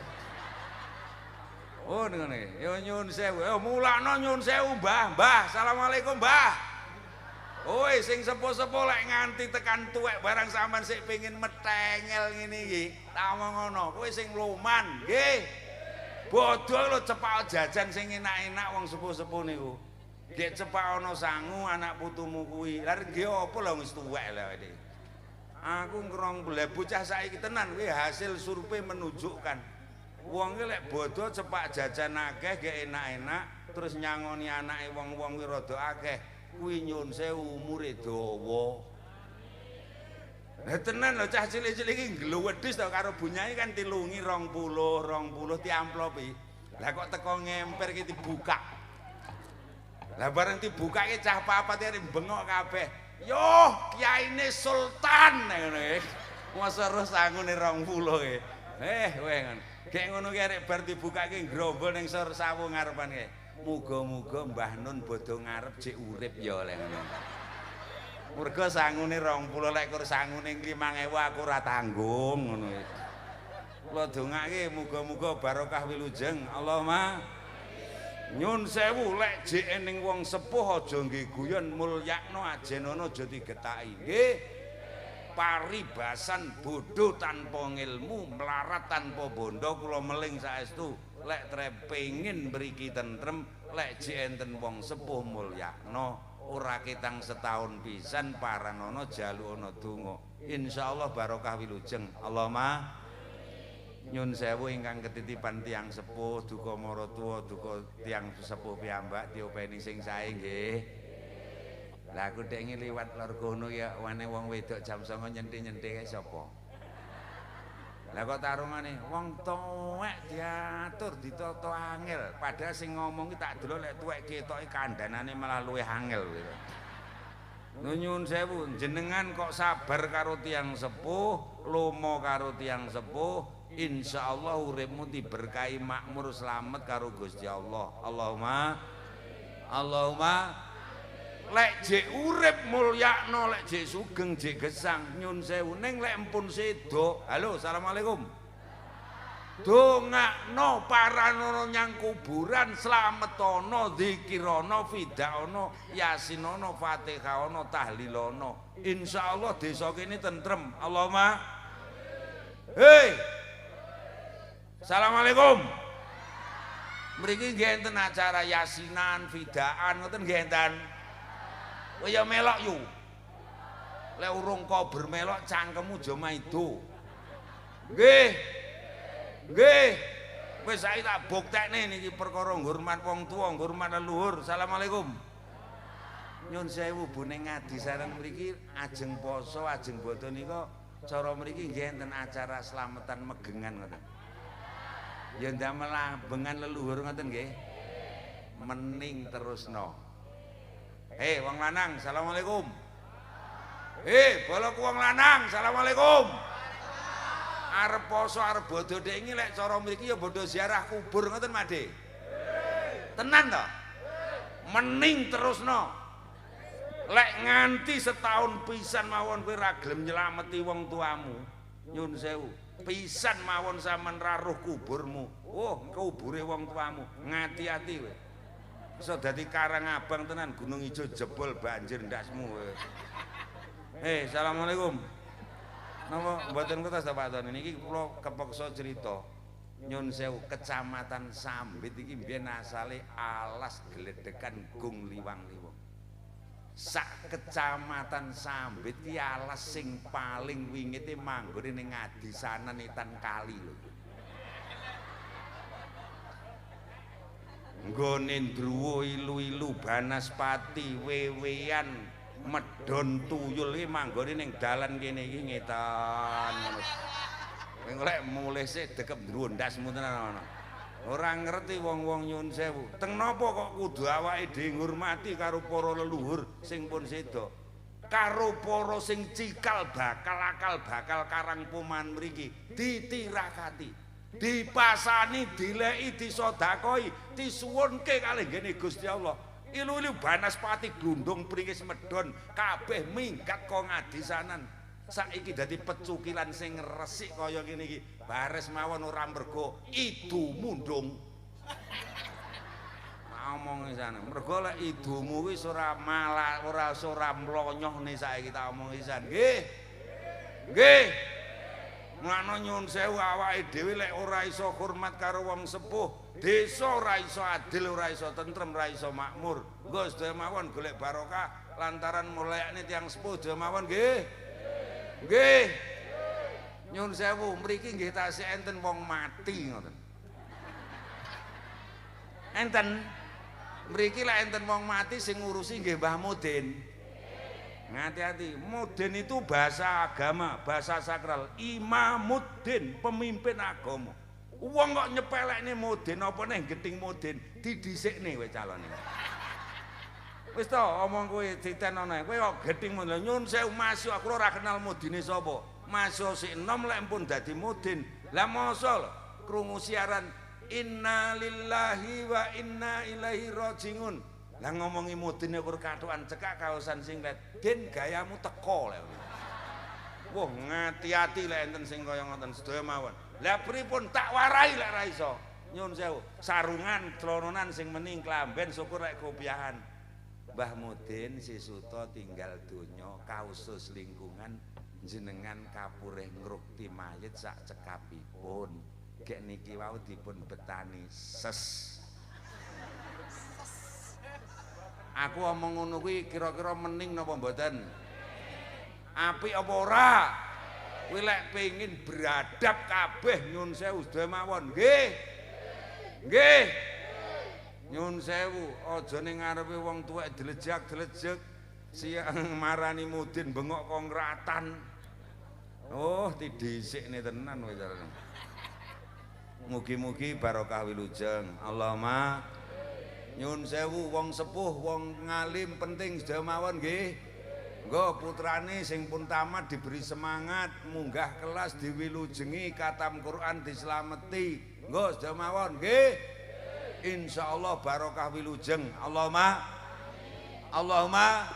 Oh ngene. Ya nyun sewu. Ya mulakno nyun sewu, Mbah. Mbah, asalamualaikum, Mbah. Oi sing sepuh-sepuh lek nganti tekan tuwek barang sampean sik pengin metengel ngene iki. Tak omong ngono, kowe sing loman, nggih. Bodho lho cepak jajan sing enak-enak wong sepuh-sepuh niku. Nggih cepak ana sangu anak putumu kuwi. Lah nggih apa lho wis tuwek lho iki. Aku ngrong bleh bocah saiki tenan kuwi hasil survei menunjukkan. Wong iki lek bodho cepak jajan akeh nggih enak-enak terus nyangoni anake wong-wong kuwi rada akeh. Kuwi nyun sewu umure dawa. Lah tenan lho cah cilik-cilik iki glowedhis to karo bunyahe kan tilungi 20 di amplopi. Lah kok teko ngemper iki dibuka. Lah bareng dibuka iki cah papat iki bengok kabeh. Yo, kiyaine sultan ngono iki. Masa terus sangune 20 iki. Weh ngono. Gek ngono ki arek bar dibuka iki grombol ning sor sawu ngarepan ki. Muga-muga Mbah Nun bodho ngarep jek urip ya oleh ngono. Mergo sangune 20 lek kur sangune 5.000 aku ora tanggung ngono iki. Kula dongake muga-muga barokah wilujeng. Allahumma nyun sewu lek jek ning wong sepuh aja nggih guyon mulyakno ajenana aja digetaki. Nggih. Paribasan bodho tanpa ngilmu, melarat tanpa bondo kula meling saestu. Lek trepengin mriki tentrem, lek jek enten wong sepuh mulyakno, ora ketang setahun pisan paranana jalukna donga. Insyaallah barokah wilujeng. Allahumma nyun sewu ingkang ketitipan tiyang sepuh, duka maratuwa, duka tiyang sepuh piyambak diopeni sing sae nggih. Lah aku dek liwat lor kono ya wane wong wedok jam 09.00 nyenthi-nyenthi sapa? Lah kok tarungane wong tuwek diatur ditata angel, padahal sing ngomong ki tak delok lek tuwek ketoke kandhanane malah luwih angel gitu. Nyun sewu jenengan kok sabar karo tiyang sepuh, lomo karo tiyang sepuh, insyaallah uripmu diberkahi makmur slamet karo Gusti Allah. Allahumma lek jek urip mulyakno, lek jek sugeng jek gesang nyun sewu ning lek empun sedo. Halo, assalamualaikum. Dongakno paranana nyang kuburan, slametono, dzikirana, fidaana, yasinana, fatihahana, tahlilana. Insyaallah desa kene tentrem. Allahumma hei. Assalamualaikum. Mriki nggih enten acara yasinan, fidaan ngoten nggih enten. Kaya melok yu. Lek urung kober melok cangkemmu aja maido. Nggih. Nggih. Wis saiki tak buktekne niki perkara ngurmat wong tuwa, ngurmat leluhur. Assalamualaikum. Nyun sewu bune ngadi sareng mriki ajeng poso, ajeng bodo nika cara mriki nggih enten acara slametan megengan ngoten. Ya ndamel bengan leluhur ngoten nggih. Mening terusno. Wong lanang, assalamualaikum. Bolok wong lanang, assalamualaikum. Arep poso arep bodho dhek iki lek cara mriki ya bodho ziarah kubur ngoten Made. Tenan to? Mening terusno. Lek nganti setahun pisan mawon kowe ra gelem nyelameti wong tuamu, nyun sewu. Pisan mawon sampean raruh kuburmu. Oh, kubure wong tuamu. Ngati-ati kowe. Iso dadi karang abang tenan Gunung Ijo jebol banjir ndasmu. Assalamualaikum. Napa mboten kertas Pak Ton niki kula kepeksa cerita. Nyun sewu Kecamatan Sambit iki mbiyen asale alas gledhekan Gung Liwang-liwang. Sak Kecamatan Sambit iki alas sing paling wingite manggone ning Adisanan Etan Kali lho. Nggone Druwa ilu-ilu Banaspati wewean medhon tuyul iki manggone ning dalan kene iki ngetan ngono. Ning lek mulih sik dekep ndrondasmu tenan ana. Ora ngerti wong-wong nyun sewu. Teng napa kok kudu awake dhewe ngurmati karo para leluhur sing pun seda. Karo para sing cikal bakal karang poman mriki ditirakati. Dipasani, dileki, disodakoi, disuwunke kalih ngene Gusti Allah. Ilu-ilu Banaspati glundung pringis medhon kabeh minggat kok Ngadisanan. Saiki dadi pecukilan sing resik kaya ngene iki. Bares mawon ora mergo idu mundung. Omong isan. Mergo lek idumu wis ora malah ora mlonyohne saiki tak omong isan. Nggih. Nggih. Mulane nyuwun sewu awake dhewe lek ora iso hormat karo wong sepuh, desa ora iso adil, ora iso tentrem, ora iso makmur. Nggo sedaya mawon golek barokah lantaran mulyane tiyang sepuh sedaya mawon nggih. Nggih. Nyuwun sewu mriki nggih tasih enten wong mati ngoten. Enten mriki lek enten wong mati sing ngurusi nggih Mbah Mudin. Hati-hati, Mudin itu bahasa agama, bahasa sakral. Imamuddin, pemimpin agama. Wong kok nyepelekne Mudin apa neh geting Mudin, didhisikne kowe calone. Wis to omong kowe ditenono. Kowe kok geting Mudin. Nyun sewu Mas, aku ora kenal Mudine sapa. Mas sik enom lek pun dadi Mudin. Lah mosok krungu siaran Inna lillahi wa inna ilaihi rajiun. Lah ngomongi Mudine kur kathukan cekak kaosan singlet. Den gayamu teko lek. Wah, ngati-ati lek enten sing kaya ngoten sedaya mawon. Lah pripun tak warai lek ra iso. Nyun sewu, sarungan tlononan sing mening klamben syukur lek kopiahan. Mbah Mudin sisuta tinggal donya kausus lingkungan jenengan kapurih ngrukti mayit sak cekapipun. Gek niki wau dipun betani ses. Aku omong ngono kuwi kira-kira mening napa mboten? Apik apa ora? Kuwi lek pengin beradab kabeh nyun sewu sedaya mawon. Nggih. Nggih. Nyun sewu aja ning ngarepe wong tuwek delejak-delejek siang marani Mudin bengok kongratan. Oh, didhisikne tenan kowe carane. Mugi-mugi barokah wilujeng. Allahumma nyun sewu wong sepuh, wong ngalim penting sedaya mawon nggih. Nggo putrane sing pun tamat diberi semangat, munggah kelas diwilujengi, katam Quran dislameti. Nggo sedaya mawon nggih. Insyaallah barokah wilujeng. Allahumma Allahumma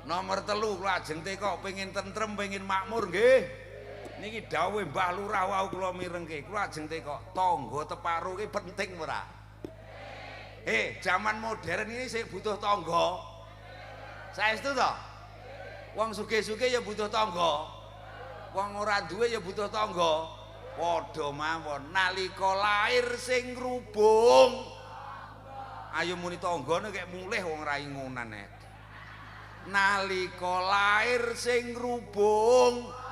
nomor 3 kula ajeng teko pengin tentrem, pengin makmur nggih. Niki dawuh Mbah Lurah wau kula mirengke. Kula ajeng teko tangga teparu ki penting ora? Zaman modern ini sik butuh tangga. Saestu to? Wong sugih-sugih ya butuh tangga. Wong ora duwe ya butuh tangga. Padha mawon nalika lair sing ngrubung. Ayo muni tanggane kek mulih wong ra ingunan nek. Nalika lair sing ngrubung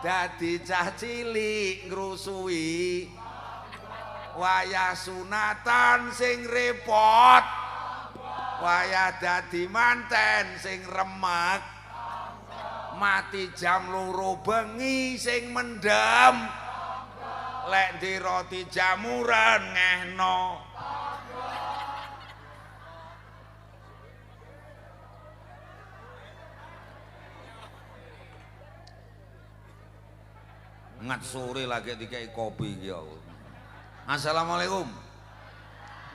dadi cah cilik ngrusui wayah sunatan sing repot wayah dadi manten sing remek mati jam 2 bengi sing mendem lek ndi roti jamuran ngehno ngat sore lagi dikai kopi iki aku. Assalamualaikum.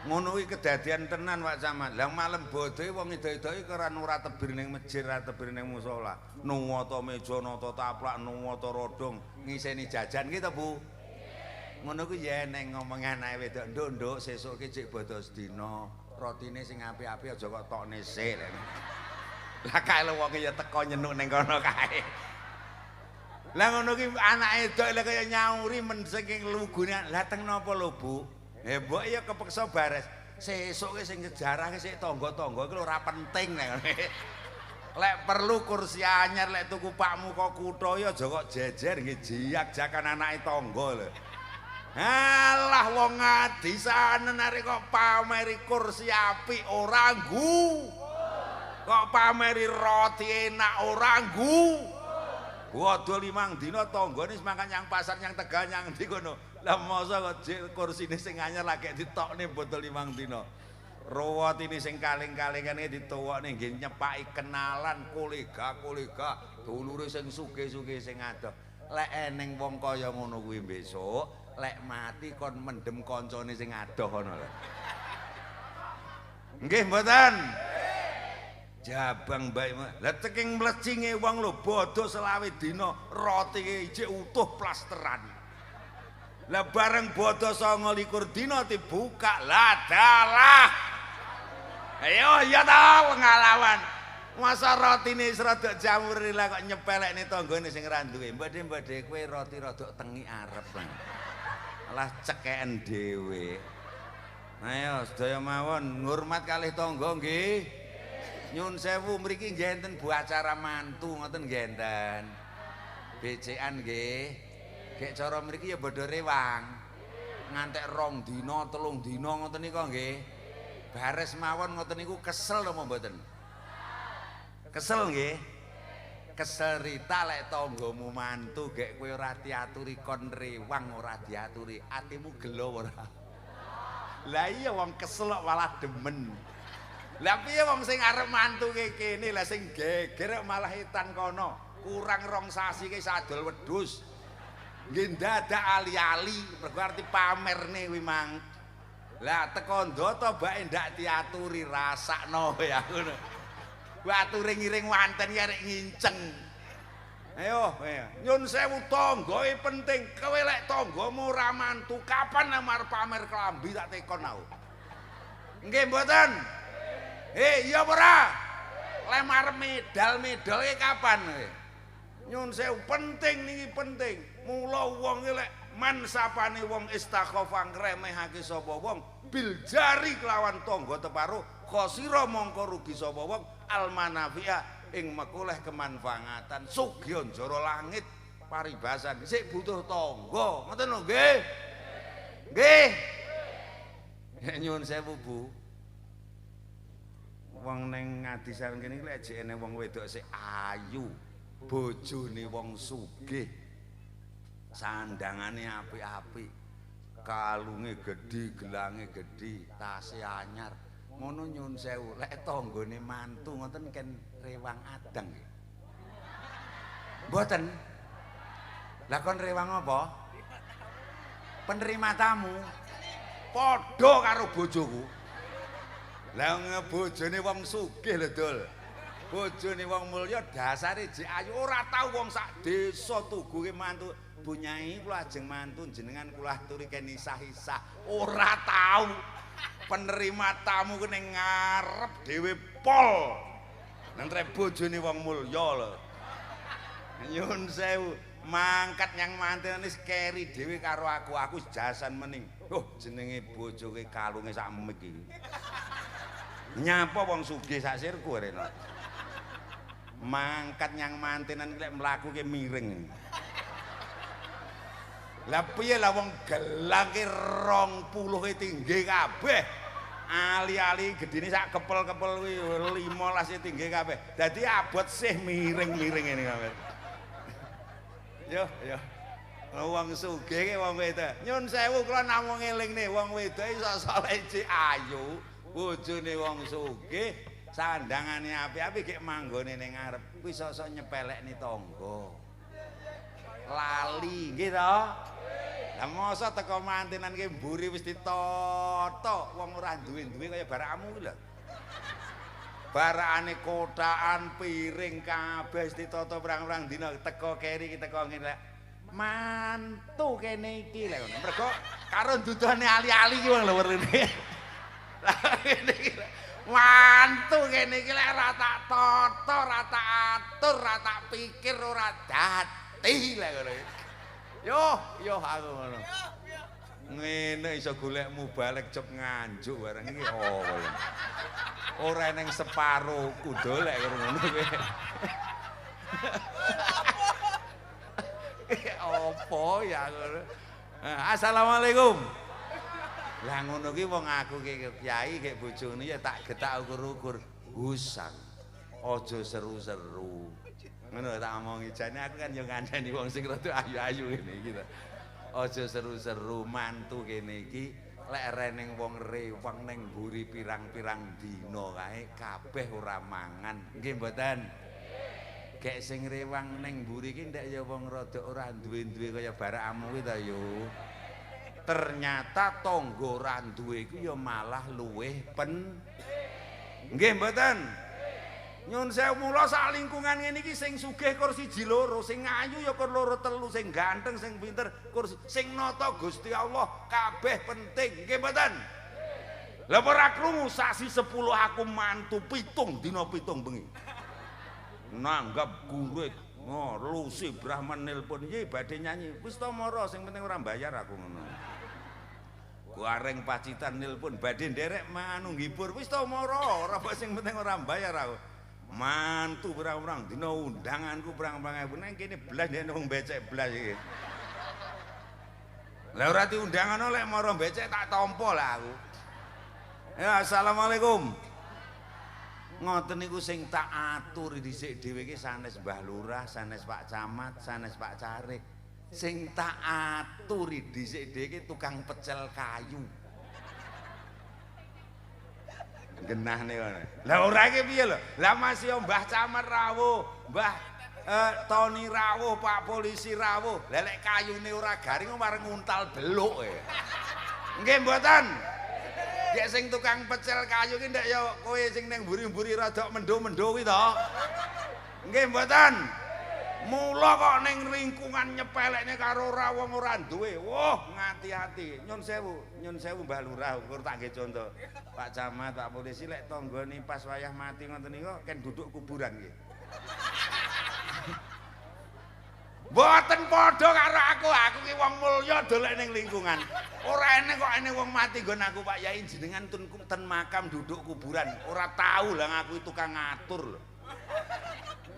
Ngono kuwi kedadian tenan Pak Camat. Lah malam bodhe wong ida-idai keran ora tebir ning masjid, ora tebir ning musala. Nuwata meja, nata taplak, nuwata rodong, ngiseni jajan ki to, Bu. Ngono kuwi ya ning ngomong anake wedok, "Nduk, nduk, sesuk ki cek bodho sedina. Rotine sing apik-apik aja kok tokne sik." Lah kae wong ya teko nyenuk ning kono kae. Lah ngono ki anak edok lek kaya nyauri men saking lugune. Lah teng napa lho, Bu? Mbok ya kepeksa bares. Sesuk ki sing sejarah ki sik tangga-tangga iki ora penting nek. Lek perlu kursi anyar lek tuku pakmu kok kutha ya aja kok jejer nggih jiak-jakan anake tangga lho. Alah wong ngadisanen arek kok pameri kursi apik ora nggu. Kok pameri roti enak ora nggu. Waduh 5 dina tanggane semangan yang pasar yang Tegal yang ndi kono. Lah masa kok kursine sing anyar lagi ditokne botol 5 dina. Ruwat ini sing kaling-kalingane ditowokne nggih nyepaki kenalan kolega-kolega dulure sing sugih-sugih sing adoh. Lek eneng wong kaya ngono kuwi besok, lek mati kon mendem kancane sing adoh ngono lho. Nggih mboten? Jabang baik. Lah teking mlecinge wong lho bodho selawe dina roti ijik utuh plasteran. Lah bareng bodho 29 dina dibuka lah dalah. Ayo ya ta pengalaman. Masa rotine rada jamur lah kok nyepelekne tanggane sing ra duwe. Mbadhe kowe roti rada tengi arep. Lah cekeken dhewe. Ayo sedaya mawon ngurmat kalih tangga nggih. Nyun sewu mriki nggih enten bu acara mantu ngoten nggih enten. Becekan nggih. Gek cara mriki ya bodho rewang. Ngantek 2 dina, 3 dina ngoten nika nggih. Bares mawon ngoten niku kesel napa mboten? Kesel nggih. Kesel Rita lek tanggamu mantu gek kowe ora diaturi kon rewang ora diaturi, atimu gelo ora? Lah iya wong kesel kok malah demen. Lah piye wong sing arep mantu kene lah sing geger malah etan kono. Kurang 2 sasi ki sadol wedhus. Nggih dadak ali-ali mergo arti pamerne kuwi mang. Lah teko ndata bake ndak diaturi rasakno ya ngono. Kuwi ature ngiring wanten ki arek nginceng. Ayo, nyun sewu tanggae penting. Kowe lek tanggamu ora mantu, kapan amar pamer klambi tak tekon aku. Nggih mboten? Iya apa ora? Lemar medal-medal ki kapan? Nyun sewu penting niki penting. Mula wong lek man sapane wong istakhofa ngremehake sapa wong bil jari kelawan tangga teparo khosira mongko rugi sapa wong almanafia ing mekoleh kemanfaatan sugih njara langit paribasan sik butuh tangga ngoten lho nggih. Nggih. Nyuwun sewu Bu. Wong ning ngadisan kene iki lek jekene wong wedok sik ayu, bojone wong sugih. Sandangane apik-apik, kalunge gedhi, gelange gedhi, tase anyar. Ngono nyun sewu, lek tanggane mantu ngoten ken rewang adang. Mboten. Lah kon rewang apa? Penerima tamu. Padha karo bojoku. Lah bojone wong sugih lho, Dul. Bojone wong mulya dasare jek ayu ora tau wong sak desa tugu ki mantu. Bu Nyai kula ajeng mantu jenengan kula aturi kene isah-isah. Ora tau. Penerima tamu ku ning ngarep dhewe pol. Nang trep bojone wong mulya lho. Nyun sewu, mangkat nyang manten wis keri dhewe karo aku. Aku jasan mening. Oh, jenenge bojoke kalunge sak emik iki. Nyapa wong sugih sak sirku rene. Mangkat nyang mantenan lek mlaku ki miring. Lah piye lah wong gelang ki 20 tinggi kabeh. Ali-ali gedine sak kepel-kepel kuwi 15 tinggi kabeh. Dadi abot sih miring-miring ngene kabeh. Yo. Wong sugih ki wong wedok. Nyun sewu kula namung elingne wong wedok iso saleh ayu, bojone wong sugih, sandangane apik-apik gek manggone ning ngarep. Kuwi sok-sok nyepelekni tangga. Lali nggih to? Lah mosok teko mantenan ki mburi wis ditata, wong ora duwe-duwe kaya barakmu ki lho. Barakane kotakan, piring kabeh wis ditata pirang-pirang dina teko keri ki teko ngene. Mantu kene iki lho. Mergo karo dudane ali-ali ki wong lho werene. Lah ngene iki. Mantu kene iki lek ora tak tata, ora tak atur, ora tak pikir ora dadi lho ngono. Yo aku ngono. Ngene iso golekmu balik cep nganjuk bareng iki apa ya. Ora ning separo kudolek karo ngono kowe. Apa ya ngono. Assalamualaikum. Lah ngono ki wong aku ki kiai kek bojone ya tak getak ukur-ukur. Husang. Aja seru-seru. Ngono tak omongi jane aku kan yo ngandani wong sing rada ayu-ayu ngene iki to. Aja seru-seru mantu kene iki lek reneng wong rewang ning mburi pirang-pirang dina kae kabeh ora mangan. Nggih mboten? Gek sing rewang ning mburi iki ndak ya wong rada ora duwe-duwe kaya barakmu kuwi to yo. Ternyata tangga ora duwe iku ya malah luweh nggih mboten? Nyun sewu mula sak lingkungan ngene iki sing sugih kur siji loro, sing ayu ya kur loro telu, sing ganteng, sing pinter kur sing nata Gusti Allah kabeh penting, nggih mboten? Lah ora krungu sasi 10 aku mantu 7 dina 7 bengi. Nanggap gurit, Lucy Brahman nelpon iki badhe nyanyi. Wis to mara sing penting ora bayar aku ngono. Goreng Pacitan nelpon badhe nderek manu ngibur. Wis to mara, ora sing penting ora bayar aku. Mantu berang-berang dina undanganku berang-berang ewu nang kene blas nek wong becek blas iki. Lah ora diundangan lek mara becek tak tampa lah aku. Ya assalamualaikum. Ngoten niku sing tak atur dhisik dhewe iki sanes Mbah Lurah, sanes Pak Camat, sanes Pak Carik. Sing tak atur dhisik dhewe iki tukang pecel kayu. Genahne ngono. Lah ora iki piye lho? Lah masih Mbah Camat rawuh, Mbah Tony rawuh, Pak Polisi rawuh. Lah lek kayune ora garing mareng nguntal beluk e. Nggih mboten? Dek sing tukang pecel kayu ki ndek ya kowe sing ning mburi-mburi rada mendo-mendo kuwi to. Nggih mboten? Mula kok ning lingkungan nyepelekne karo ora wong ora duwe. Wah, ngati-ati. Nyun sewu Mbah Lurah, ukur tak nggih conto. Pak Camat, Pak Polisi lek tanggane pas wayah mati ngoten niku ken duduk kuburan nggih. Mboten padha karo aku ki wong mulya dolek ning lingkungan. Ora enek kok ene wong mati nggon aku Pak Yai jenengan ten makam duduk kuburan. Ora tahu lah aku tukang ngatur lho.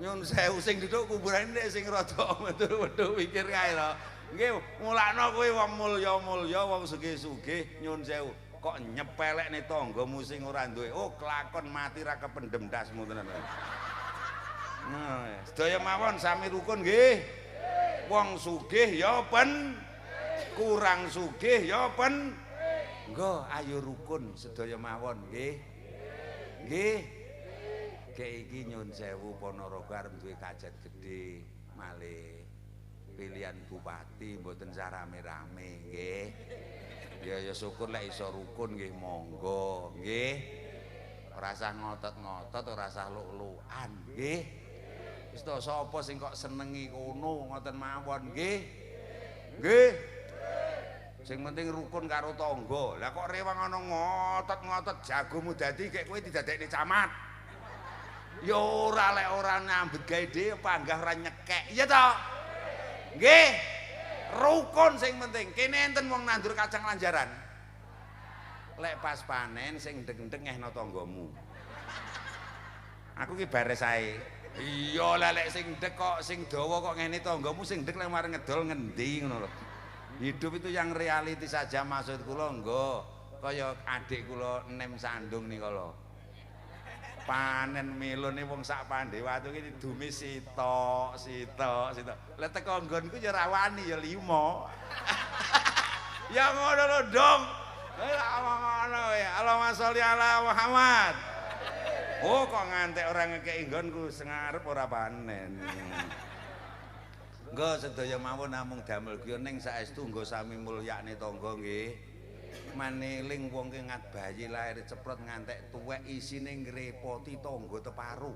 Nyun sewu sing duduk kuburan nek sing rada metu-metu mikir kae lho. Nggih, mulakno kowe wong mulya-mulya, wong sugih-sugih, nyun sewu. Kok nyepelekne tanggamu sing ora duwe. Oh, kelakon mati ra kependhem dasmu tenan. Nah, sedaya mawon sami rukun nggih. Wong sugih ya pen, kurang sugih ya pen. Nggo ayo rukun sedaya mawon nggih. Nggih. Iki nyun sewu Ponorogo arep duwe kajat gedhe malih pilihan bupati mboten sarame-rame nggih. Ya syukur lek iso rukun nggih monggo nggih. Ora usah ngotot-ngotot, ora usah luk-lukan nggih. Wis to sapa sing kok senengi kono ngoten mawon nggih. Nggih. Sing penting rukun karo tangga. Lah kok rewang ana ngotot-ngotot jagomu dadi kek kowe didadekne camat. Ya ora lek ora nyambet gawe dhewe panggah ora nyekek. Iya to? Nggih. Rukun sing penting. Kene enten wong nandur kacang lanjaran. Lek pas panen sing ndeng-ndeng ngehno tanggamu. Aku ki bares ae. Iya lah lek sing ndek kok sing dawa kok ngene tanggamu sing ndek lek mari ngedol ngendi ngono lho. Hidup itu yang reality saja maksud kula nggo. Kaya adik kula Nem Sandung nika lho. Panen melone wong sak Pandewatu iki dumi sitok. Lah teko nggonku ya rawani ya 5. Ya ngono lho, Dong. Ngono ya. Allahumma sholli ala Muhammad. Oh, kok ngantek ora ngekeki nggonku sengarep ora panen. Nggo sedaya mawon namung damel guyon ning saestu nggo sami mulyakne tangga nggih. Maneling wong ki ngat bayi lair ceprot ngantek tuwek isine ngrepoti tangga teparu.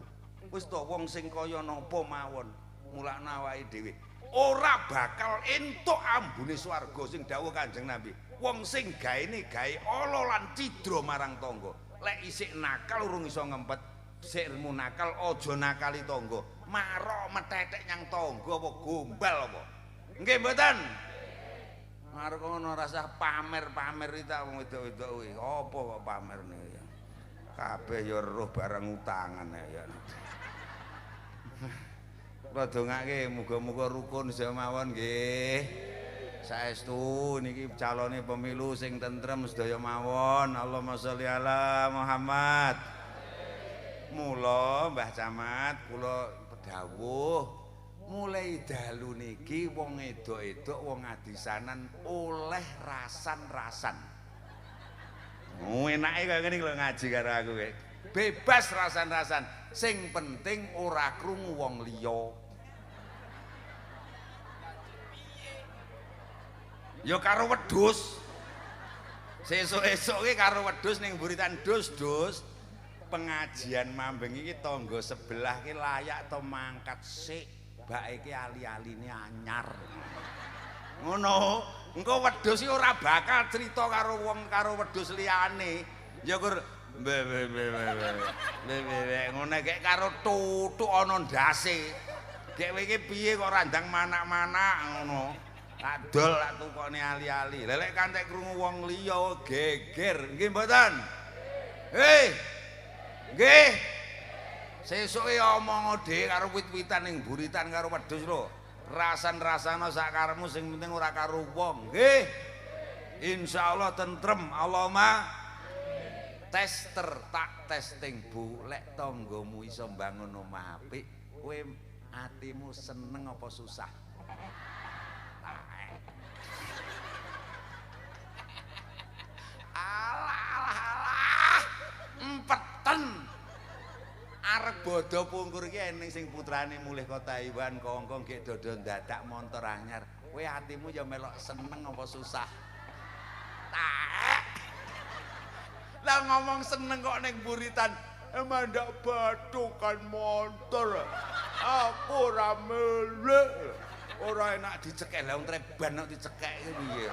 Wis to wong sing kaya napa mawon mulakno awake dhewe ora bakal entuk ambune swarga sing dawuh Kanjeng Nabi. Wong sing gaene gawe ala lan cidra marang tangga. Lek isik nakal urung iso ngempet, sikmu nakal aja nakali tangga. Marok metetek nyang tangga apa gombal apa. Nggih mboten? Arep ngono rasah pamer-pamer iki tak wong wedok-wedok kuwi. Apa kok pamerne ya? Kabeh ya roh barang utangan ya. Kula dongake muga-muga rukun semawon nggih. Saestu niki calone pemilu sing tentrem sedaya mawon. Allahumma sholli ala Muhammad. Mula Mbah Camat kula pedhawuh mulai dalu niki wong edok-edok wong adisanan oleh rasan-rasan. Enake kaya ngene lho ngaji karo aku kowe. Bebas rasan-rasan, sing penting ora krungu wong liya. Ya karo wedhus. Sesuk-esuk ki karo wedhus ning buritan dus-dus. pengajian mambeng iki tangga sebelah ki layak to mangkat sik bak iki ali-aline anyar ngono engko wedhus iki ora bakal crita karo wong karo wedhus liyane ya kur ngono gek karo tutuk ana ndase gek iki piye kok randang manak-manak ngono tak dol tak tukone ali-ali lelek kantek krungu wong liya geger nggih mboten nggih. Sesuke omong dhewe karo wit-witan ning buritan karo wedhus lho. Rasan-rasana sak karepmu sing penting ora karo wong. Nggih. Insyaallah tentrem. Allahumma tester tak testing Bu. Lek tanggamu iso mbangun omah apik, kowe atimu seneng apa susah? Alah. Empeten arep bodho pungkur iki eneng sing putrane mulih ka Taiwan ka Hongkong gek dodo dadak montor anyar kowe atimu ya melok seneng apa susah lah ngomong seneng kok ning buritan emang ndak batukan montor aku ora melek ora enak dicekek lah wong treban kok dicekek piye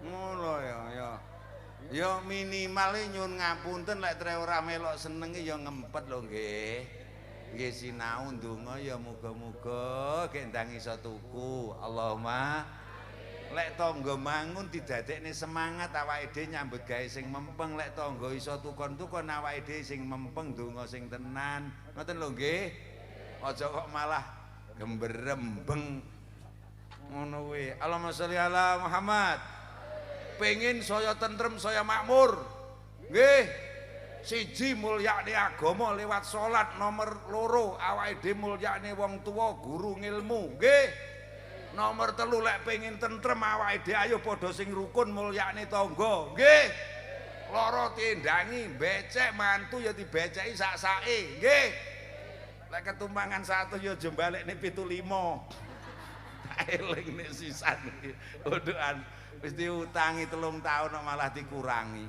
ngono ya ya minimal nyun ngapunten lek tre ora melok seneng ya ngempet lho nggih. Nggih sinau ndonga ya muga-muga gek ndang iso tuku. Allahumma lek tangga mangun didadekne semangat awake dhewe nyambut gawe sing mempeng lek tangga iso tukon-tukon awake dhewe sing mempeng donga sing tenan. Ngoten lho nggih. Aja kok malah gemberembeng ngono kuwi. Allahumma sholli ala Muhammad. Pengen saya tentrem saya makmur nggih siji mulyakne agama lewat salat nomor loro awake dhewe mulyakne wong tuwa guru ngilmu nggih nomor telu lek pengen tentrem awake dhewe ayo padha sing rukun mulyakne tangga nggih loro tindangi becek mantu ya dibeceki sak-sake nggih lek ketumpangan 100 ya aja balekne 75 eling nek sisan odokan wis diutangi 3 tahun kok malah dikurangi.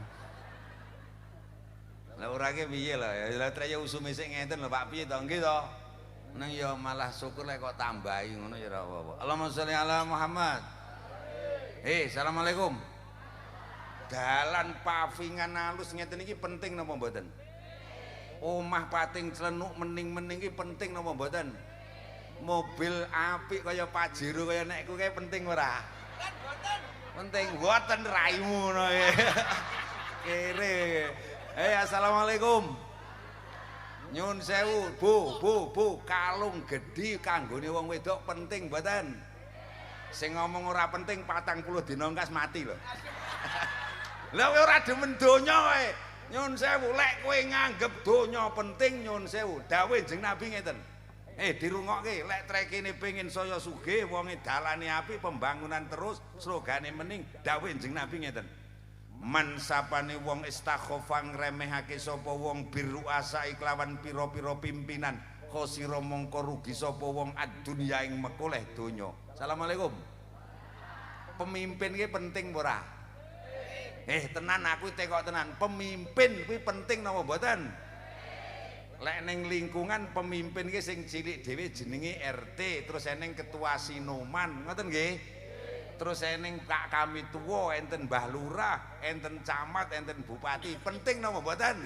Lah ora ki piye lho ya lha trek ya usume sik ngenten lho Pak piye to nggih to. Nang ya malah syukur lek kok tambahi ngono ya ora apa-apa. Allahumma sholli ala Muhammad. Assalamualaikum. Dalan pavingan alus ngeten iki penting napa mboten? Omah pating clenuk mening-mening iki penting napa mboten? Mobil apik kaya Pajero kaya nekku kae penting ora? Penting mboten raimu ngono ya. Kere. Assalamualaikum. Nyun sewu, Bu, kalung gedhi kanggone wong wedok penting mboten? Sing ngomong ora penting 40 dina engkas mati lho. Lah kowe ora demen donya kowe. Nyun sewu, lek kowe nganggep donya penting nyun sewu, dawuh Jeneng Nabi ngeten. Dirungokke lek trekene pengin saya sugih wonge dalane apik pembangunan terus slogane mening dawuh Jeneng Nabi ngeten. Man sapane wong istakhofang remehake sapa wong biruasa iklawan pira-pira pimpinan khosira mongko rugi sapa wong ad-dunya ing mekoleh donya. Assalamualaikum. Pemimpin ki penting ora? Tenan aku tekok tenan. Pemimpin kuwi penting napa mboten? Lek ning lingkungan pemimpin ki sing cilik dhewe jenenge RT, terus eneng ketua Sinoman, ngoten nggih. Terus eneng Kak Kami Tuwa, enten Mbah Lurah, enten camat, enten bupati. Penting napa mboten?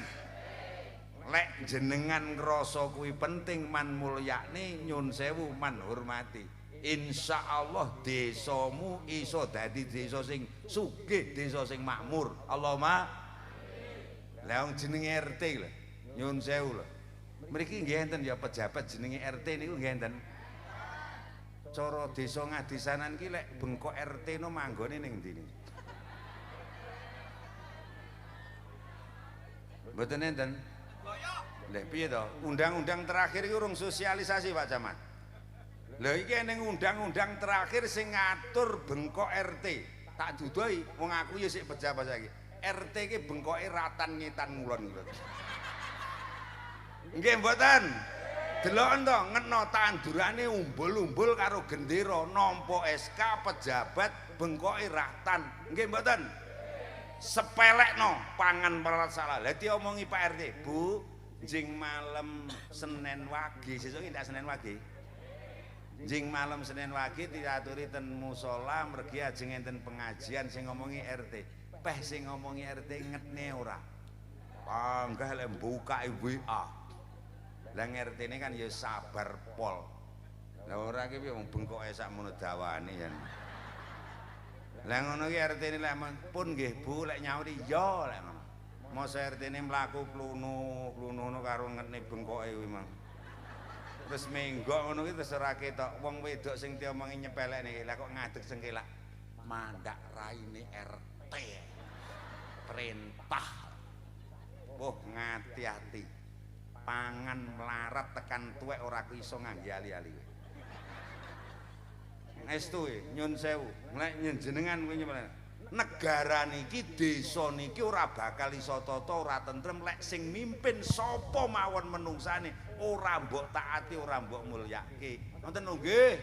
Lek jenengan ngrasa kuwi penting man mulyakne nyun sewu man hormati. Insyaallah desamu iso dadi desa sing sugih, desa sing makmur. Allahumma. Lah wong jenenge RT lho, nyun sewu lho. Mriki nggih enten ya pejabat jenenge RT niku nggih enten. Cara desa ngadisanan ki lek bengkok RT no manggone ning ndi niki? Mboten enten. Lha piye to? Undang-undang terakhir iki urung sosialisasi Pak Camat. Lha iki ning undang-undang terakhir sing ngatur bengkok RT. Tak dudoi wong aku ya sik pejabat saiki. RT ki bengkoke ratan ngitan ngulon gitu. Nggih mboten. Deloken to ngeno tandurane umbul-umbul karo gendera nampa SK pejabat bengkoke ratan. Nggih mboten. sepelekno pangan perat salah. Lah diomongi Pak RT, Bu, jing malam Senin wage, sesuk iki ndak Senin wage. Jing malam Senin wage diaturi ten musala mergi ajeng enten pengajian sing ngomongi RT. Peh sing ngomongi RT ngetne ora. Panggah lek buka WA. Lah RT ini kan ya sabar pol. Lah ora ki piye wong bengkoke sakmono dawane yen. Lah ngono ki RT ini lek pun nggih Bu lek nyauri ya lek ngono. Mosok RT ini mlaku klunu karo ngetne bengkoke kuwi mang. Terus menggok ngono ki terus ora ketok wong wedok sing diomongi nyepelek niki. Lah kok ngadeg sengkelak. Mandak raine RT. Perintah. Oh ngati-ati. Pangan melarat tekan tuwek ora iso ngangge ali-ali. Estu nyun sewu, nek jenengan kuwi nyepelek. Negara niki, desa niki ora bakal iso tata, ora tentrem lek sing mimpin sapa mawon menungsane ora mbok taati, ora mbok mulyake. Ngoten nggih.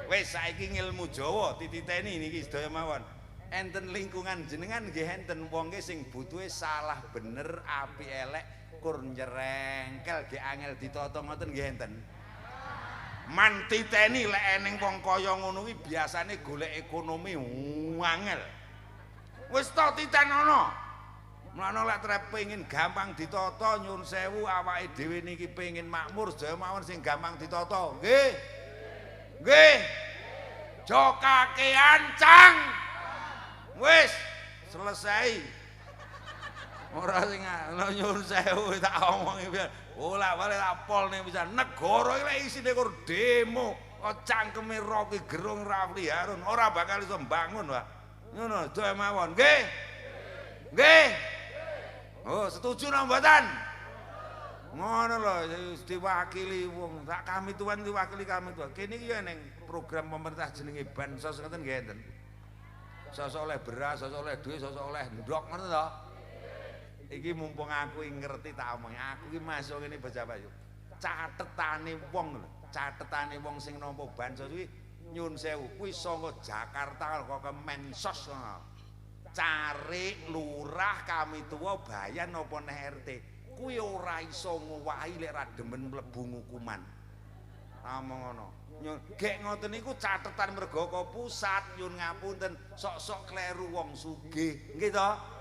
Wis saiki ngilmu Jawa tititeni niki sedaya mawon. Enten lingkungan jenengan nggih enten wonge sing butuhe salah bener, apik elek, kur njrengkel ge angel ditata ngoten nggih enten. Man titeni lek eneng wong kaya ngono kuwi biasane golek ekonomi angel. Wis to titenono. Mulane lek trep pengin gampang ditata nyun sewu awake dhewe niki pengin makmur sedaya mawon sing gampang ditata. Nggih. Nggih. Jokake ancang. Wis selesai. Ora sing nyun sewu tak omongi piye. Olah balik tak pol nih bisa negara ini isine kur demo kok cangkeme Rocky Gerung Rafli Harun ora bakal iso mbangun Pak ngono doa mawon nggih nggih oh setuju napa mboten ngono lho diwakili wong sak kami tuan diwakili kami tuan kene iki ya ning program pemerintah jenenge bansos ngoten nggih enten sosok oleh beras sosok oleh duit sosok oleh ndok ngoten to. Iki mumpung aku ngerti tak omongi aku iki masuk ngene pejabat yo catetane wong lho catetane wong sing nampa bansos kuwi nyun sewu kuwi saka Jakarta kok ke Mensos cari lurah kami tuwa bayan apa neh RT kuwi ora iso ngowahi lek ra demen mlebu hukuman omong ngono nyun gek ngoten niku catetan mergo ka pusat nyun ngapunten sok-sok kleru wong sugih nggih to.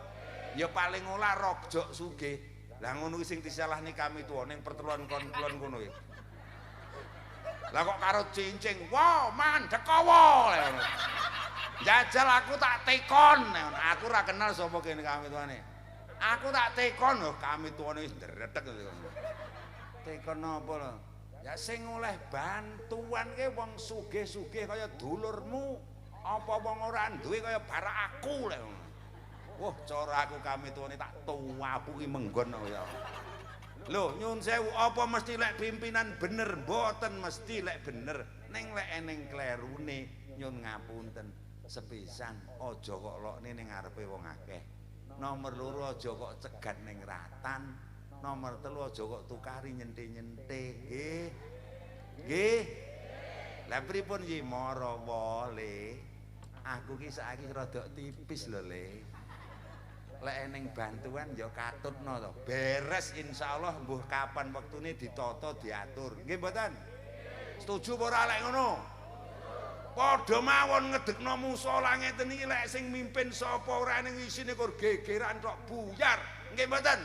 Ya paling olah rojok sugih. Lah ngono sing disalahne kami tuwa ning perteluan kon-kon ngono iki. Lah kok karo cincing, "Wow, mandekawa." Jajal aku tak tekon. Aku ora kenal sapa kene kami tuane. Aku tak tekon lho kami tuane wis ndredeg. Tekon napa lho? Ya sing oleh bantuan ke wong sugih-sugih kaya dulurmu. Apa wong ora duwe kaya barak aku lho. Wah, cara aku kami tuane tak tuwapu ki menggon ya. Lho, nyun sewu apa mesti lek pimpinan bener mboten mesti lek bener. Ning lek eneng klerune nyun ngapunten. Sepisan aja kok lokne ning ngarepe wong akeh. Nomor loro aja kok cegat ning ratan. Nomor telu aja kok tukari nyente-nyente. Nggih. Nggih. Lah pripun iki mara wole? Aku ki saiki rada tipis lho, Le. Lek eneng bantuan ya katutno to. Beres insyaallah mbuh kapan wektune ditata diatur. Nggih mboten? Setuju apa ora lek ngono? Padha mawon ngedekno musala ngeten iki lek sing mimpin sapa ora ning isine kur gegeran tok buyar. Nggih mboten?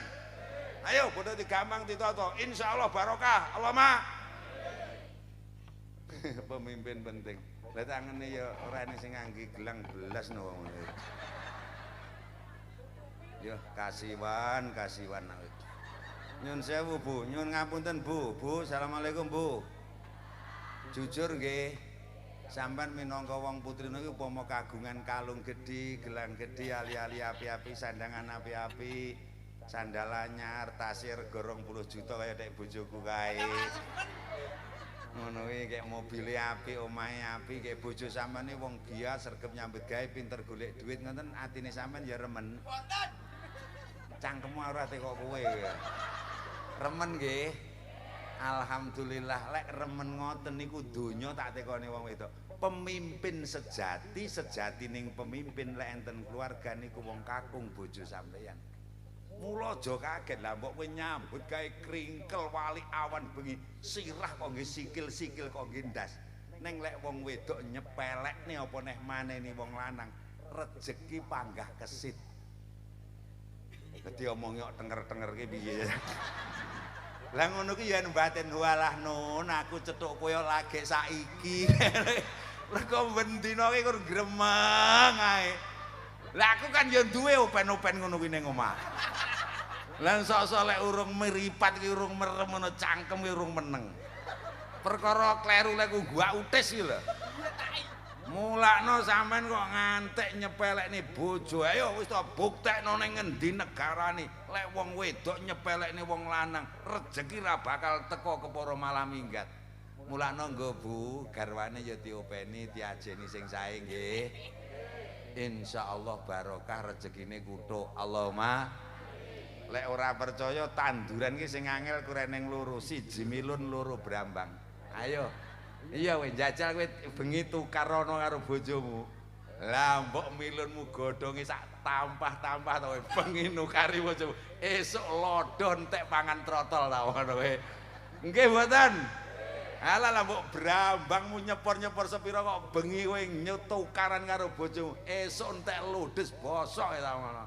Ayo padha digampang ditata. Insyaallah barokah. Allahumma pemimpin penting. Lah tangene ya ora ning sing ngangge gelang belas no wong. Yo kasiwan. Nyun sewu Bu, nyun ngapunten Bu. Bu, assalamualaikum Bu. Jujur nggih, sampean minangka wong putrine iki upama kagungan kalung gedhi, gelang gedhi, ali-ali api-api, sandangan api-api, sandal anyar, tasir gorong 10 juta kaya dek bojoku kae. Ngono iki kek mobile apik, omahe apik, kek bojo sampean iki wong giat, sregep nyambut gawe, pinter golek duit ngoten, atine sampean ya remen. Cangkemmu ora teko kowe. Remen nggih. Alhamdulillah lek remen ngoten niku donya tak tekoni wong wedok. Pemimpin sejati ning pemimpin lek enten keluarga niku wong kakung bojo sampeyan. Mula aja kaget lah mbok kowe nyambut gawe kringkel wali awan bengi sirah kok nggih sikil-sikil kok nggih ndas. Ning lek wong wedok nyepelekne apa neh maneni wong lanang rejeki panggah kesit. Dadi omongi kok tenger-tenger ki piye. Lah ngono ki ya batin walah nun aku cethuk kowe lagi saiki. Mergo bendina ki kur gremeng ae. Lah aku kan ya duwe open-open ngono kuwi ning omah. Lah sok-sok lek urung meripat ki urung merem ngono cangkem ki urung meneng. Perkara kleru lek gua utis ki lho. Mulakno sampean kok ngantek nyepelekne bojo. Ayo wis to buktekno ning ngendi negarane. Lek wong wedok nyepelekne wong lanang, rejeki ra bakal teko kepara malah minggat. Mulakno nggo Bu, garwane ya diopeni, diajeni sing sae nggih. Insyaallah barokah rezekine kuthuk. Allahumma. Lek ora percaya tanduran ki sing angel kureneng loro, siji milun loro brambang. Ayo. Iya kowe jajal kowe bengi tukarono karo bojomu. Lah mbok milunmu godhonge sak tampah-tampah to kowe bengi nukari bojomu. Esuk lodon tek pangan trotol ta ngono kowe. Nggih mboten? Alah lah mbok brambangmu nyepor-nyepor sepira kok bengi kowe nyutukaran karo bojomu. Esuk entek ludes bosok ta ngono.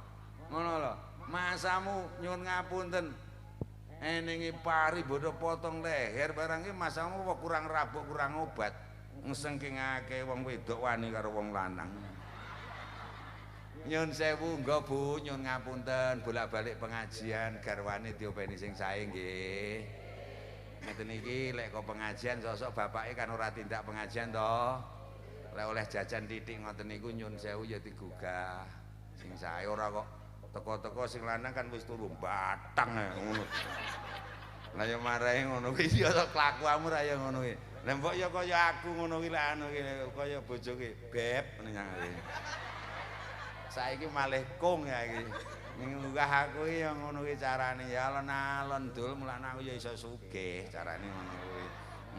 Ngono lho. Masamu nyuwun ngapunten. Eningi pari bodo potong leher barang iki masamu kok kurang rabuk kurang obat ngesengkingake wong wedok wani karo wong lanang. Nyun sewu nggo Bu nyun ngapunten bolak-balik pengajian garwane diopeni sing sae nggih. Ngeten iki lek kok pengajian sosok bapake kan ora tindak pengajian to. Lek oleh jajan titik ngoten niku nyun sewu ya digugah. Sing sae ora kok teko-teko sing lanang kan wis turu batang ngono. Lah ya marahi ngono kuwi ya kelakuanmu ra ya ngono kuwi. Lah mbok ya kaya aku ngono kuwi lek anu kaya bojoke beb ngene. Saiki malih kung ya iki. Ngunggah aku ya ngono kuwi carane ya alon-alon dul mulane aku ya iso sugih carane ngono kuwi.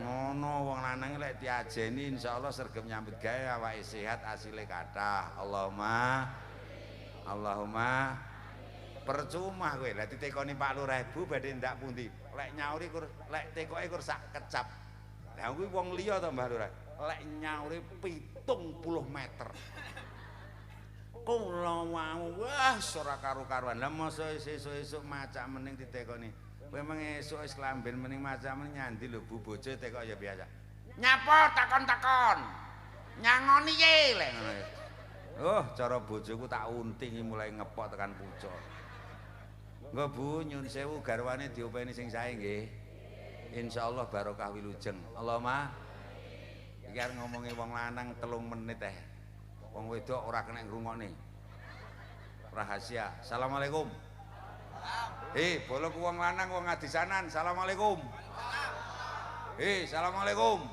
Ngono wong lanang lek diajeni insyaallah sregep nyambut gawe awake sehat asile kathah. Allahumma percuma kowe lah ditekoni Pak Lurah Ibu badhe ndak pundi lek nyauri kur lek tekoke kur sak kecap lah kuwi wong liya to Mbah Lurah lek nyauri 70 meter kula mau wah ora karo-karuan lah mosok esuk-esuk macak mening ditekoni kowe meng esuk wis klamben mening macak mening nyandi lho Bu bojo tekok ya biasa nyapa takon-takon nyangoni ye lek ngono. Oh, cara bojoku tak untingi mulai ngepok tekan pucuk. Nggo Bu, nyun sewu garwane diopeni sing sae nggih. Insyaallah barokah wilujeng. Allahumma. Iki arep ngomongi wong lanang 3 menit teh. Wong wedok ora kena ngrungokne. Rahasia. Assalamualaikum. Boloku wong lanang wong adisanan. Assalamualaikum. Assalamualaikum.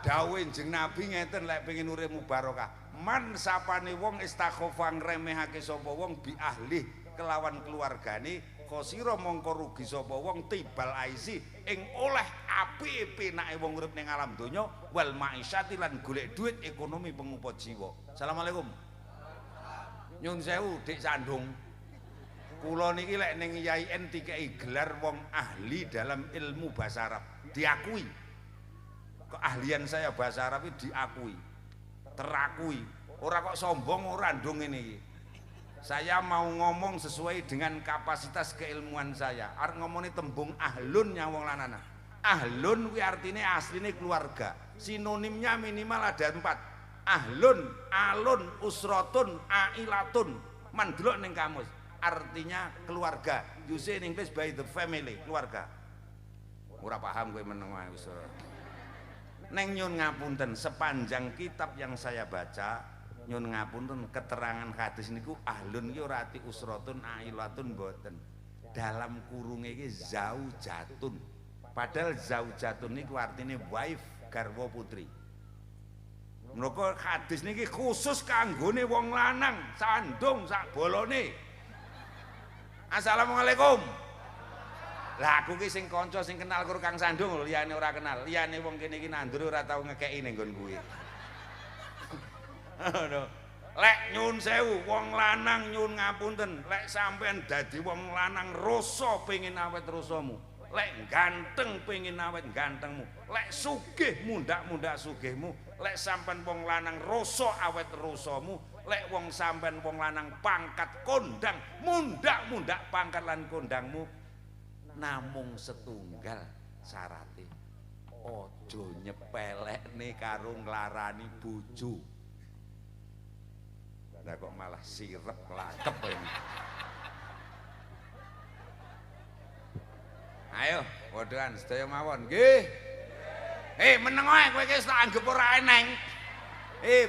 Dawuh Njeng Nabi ngeten lek pengin uripmu barokah. Man sapane wong istaghfar ngremehake sapa wong bi ahli kelawan keluargane khosira mongko rugi sapa wong tibal aisi ing oleh apike penake wong urip ning alam donya wal maisyati lan golek duit ekonomi pengupa jiwa. Assalamualaikum. Nyun sewu Dik Sandung. Kula niki lek ning IAIN dikei gelar wong ahli dalam ilmu bahasa Arab, diakui. Keahlian saya bahasa Arab itu diakui. Terakui, ora kok sombong ora ndung ngene iki. Saya mau ngomong sesuai dengan kapasitas keilmuan saya. Arep ngomongin tembung ahlun yang wong lanang. Ahlun kuwi artine asline keluarga. Sinonimnya minimal ada 4. Ahlun, alun, usratun, ailatun. Mandelok ning kamus. Artinya keluarga. You say in English by the family, keluarga. Ora paham kowe meneng wae wis. Neng nyun ngapunten sepanjang kitab yang saya baca nyun ngapunten keterangan hadis niku ahlun iki ora ati usratun ailatun mboten dalam kurunge iki zaujatun padahal zaujatun niku artine wife garwa putri. Menapa hadis niki khusus kanggone wong lanang sandung sak bolone. Assalamualaikum. Lah aku ki sing kanca sing kenal karo Kang Sandung lho, liyane ora kenal. Liyane wong kene iki nandur ora tau ngekeki ning nggon kuwi. Ngono. Lek nyun sewu wong lanang nyun ngapunten, lek sampean dadi wong lanang rasa pengin awet rasamu. Lek ganteng pengin awet gantengmu. Lek sugih mundak-mundak sugihmu. Lek sampean wong lanang rasa awet rasamu. Lek wong sampean wong lanang pangkat kondang mundak-mundak pangkat lan kondangmu. Namung setunggal syarate aja nyepelekne karo nglarani bojo. Lah kok malah sirep lakep ini. Ayo padhaan sedaya mawon nggih. Meneng ae kowe iki tak anggap ora eneng.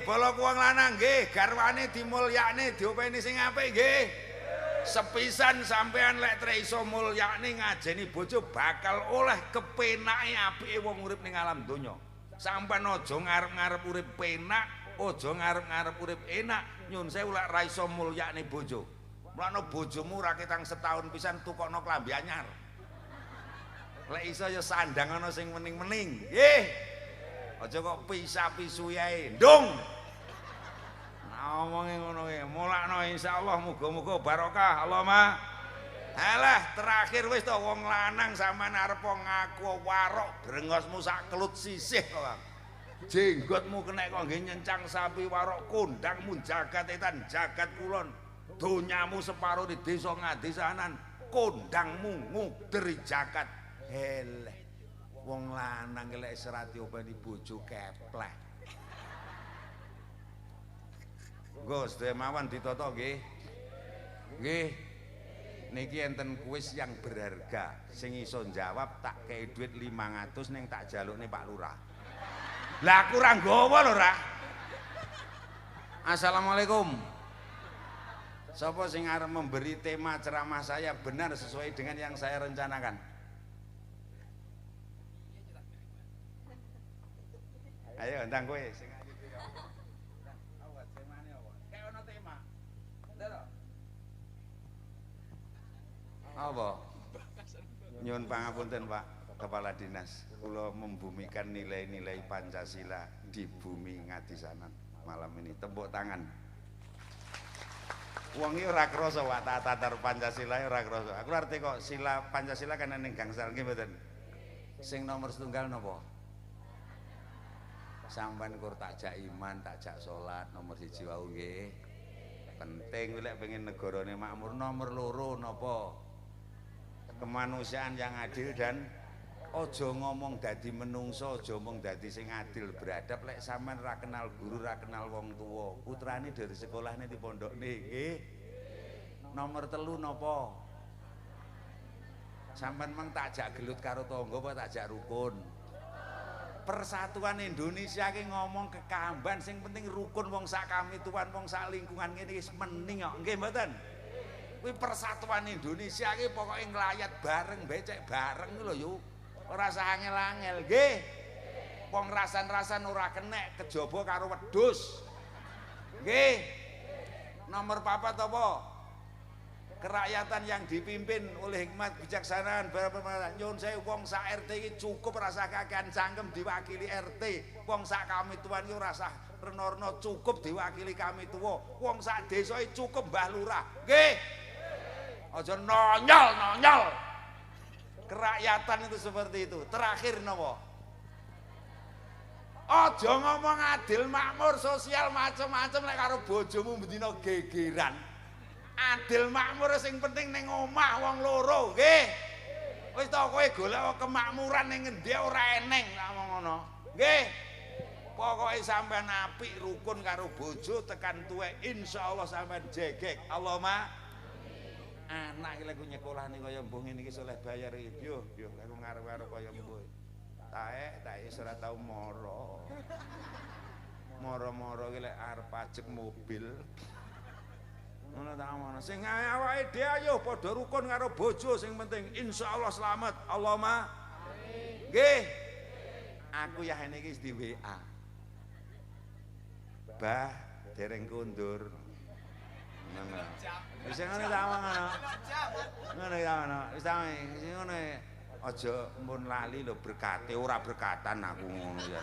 Bala wong lanang nggih garwane dimulyakne diopeni sing apik nggih. Sepisan sampean lek tre iso mulyakne ngajeni bojo bakal oleh kepenake apike wong urip ning alam donya. Sampeyan aja ngarep-ngarep urip penak, aja ngarep-ngarep urip enak, nyun sewu lek ra iso mulyakne bojo. Mulane bojomu ra ketang setahun pisan tukokno klambi anyar. Lek iso ya sandang ana sing mening-mening. Nggih. Aja kok pisah-pisu ae. Ndung. Omonge ngono kuwi, mulakno insyaallah muga-muga barokah. Allahumma. Alah, terakhir wis to wong lanang sampean arep ngaku warok brengosmu sak kelut sisih kok. Jenggotmu kena kok nggih nyencang sapi warok kondangmu jagat etan jagat kulon. Donyamu separo di desa ngadesanan, kondangmu nguderi jagat. Heleh. Wong lanang lek serat diopeni bojo kepleh. Nggo sedaya mawon ditata nggih. Nggih. Niki enten kuis yang berharga. Sing iso jawab tak kei duit 500 ning tak jalukne Pak Lurah. Lah aku ora nggawa lho, Ra. Assalamualaikum. Sapa sing arep memberi tema ceramah saya benar sesuai dengan yang saya rencanakan? Ayo ndang kowe sing apa? Nyuwun pangapunten Pak Kepala Dinas, kula membumikan nilai-nilai Pancasila di bumi Ngadisanan malam ini. Tepuk tangan. Wong iki ora krasa Pak tatar Pancasila ora krasa. Aku arti kok sila Pancasila kan ning gangsal nggih mboten. Sing nomor setunggal napa? Sampeyan kur takjak iman, takjak salat, nomor 1 wau nggih. Penting lek pengen negarane makmur. Nomor 2 napa? Kemanusiaan yang adil dan ojo ngomong dadi menungso, ojo ngomong dadi sing adil beradab. Lek sampean ra kenal guru, ra kenal wong tuwa, putrane dari sekolahne di pondokne nggih. Nomor 3 napa? Sampean mang takjak gelut karo tangga apa takjak rukun? Persatuan Indonesia ki ngomong kekamban, sing penting rukun wong sak kamituan, wong sak lingkungan ngene wis mening kok. Nggih mboten? Kuwi persatuan Indonesia ki pokoke nglayat bareng, becek bareng lho yo. Ora usah angel-angel, nggih. Wong rasan-rasan ora kenek kejaba karo wedhus. Nggih. Nomor 4 apa? Kerakyatan yang dipimpin oleh hikmat kebijaksanaan nyun saya wong sak RT iki cukup rasa kakean cangkem diwakili RT. Wong sak kamituan iki rasa rena-rena cukup diwakili kami tuwa. Wong sak desa iki cukup Mbah Lurah. Nggih. Aja nonyol. Kerakyatan itu seperti itu. Terakhir napa? Aja ngomong adil makmur sosial macam-macam lek karo bojomu bendina gegeran. Adil makmur sing penting ning omah wong loro, nggih. Wis to kowe golek kemakmuran ning endi ora eneng ngomong ngono. Nggih. Pokoke sampean apik rukun karo bojo tekan tuwek insyaallah sampean jegek. Allahumma anak iki lek nyekolahne kaya mbuh ngene iki soleh bayar iki. Yo, lek ngarep-arep kaya mbuh. Taek ora tau mara. Mara-mara iki lek arep pajak mobil. Ngono ta ngono. Sing awake dhewe ayo padha rukun karo bojo sing penting insyaallah selamat. Allahumma amin. Nggih. Aku yahene iki di WA. Bah, dereng kondur. Ngono. Wis ngene ta ngono. Ngono ya ngono. Wis ta ngono. Aja mun lali lho berkate ora berkatan aku ngono ya.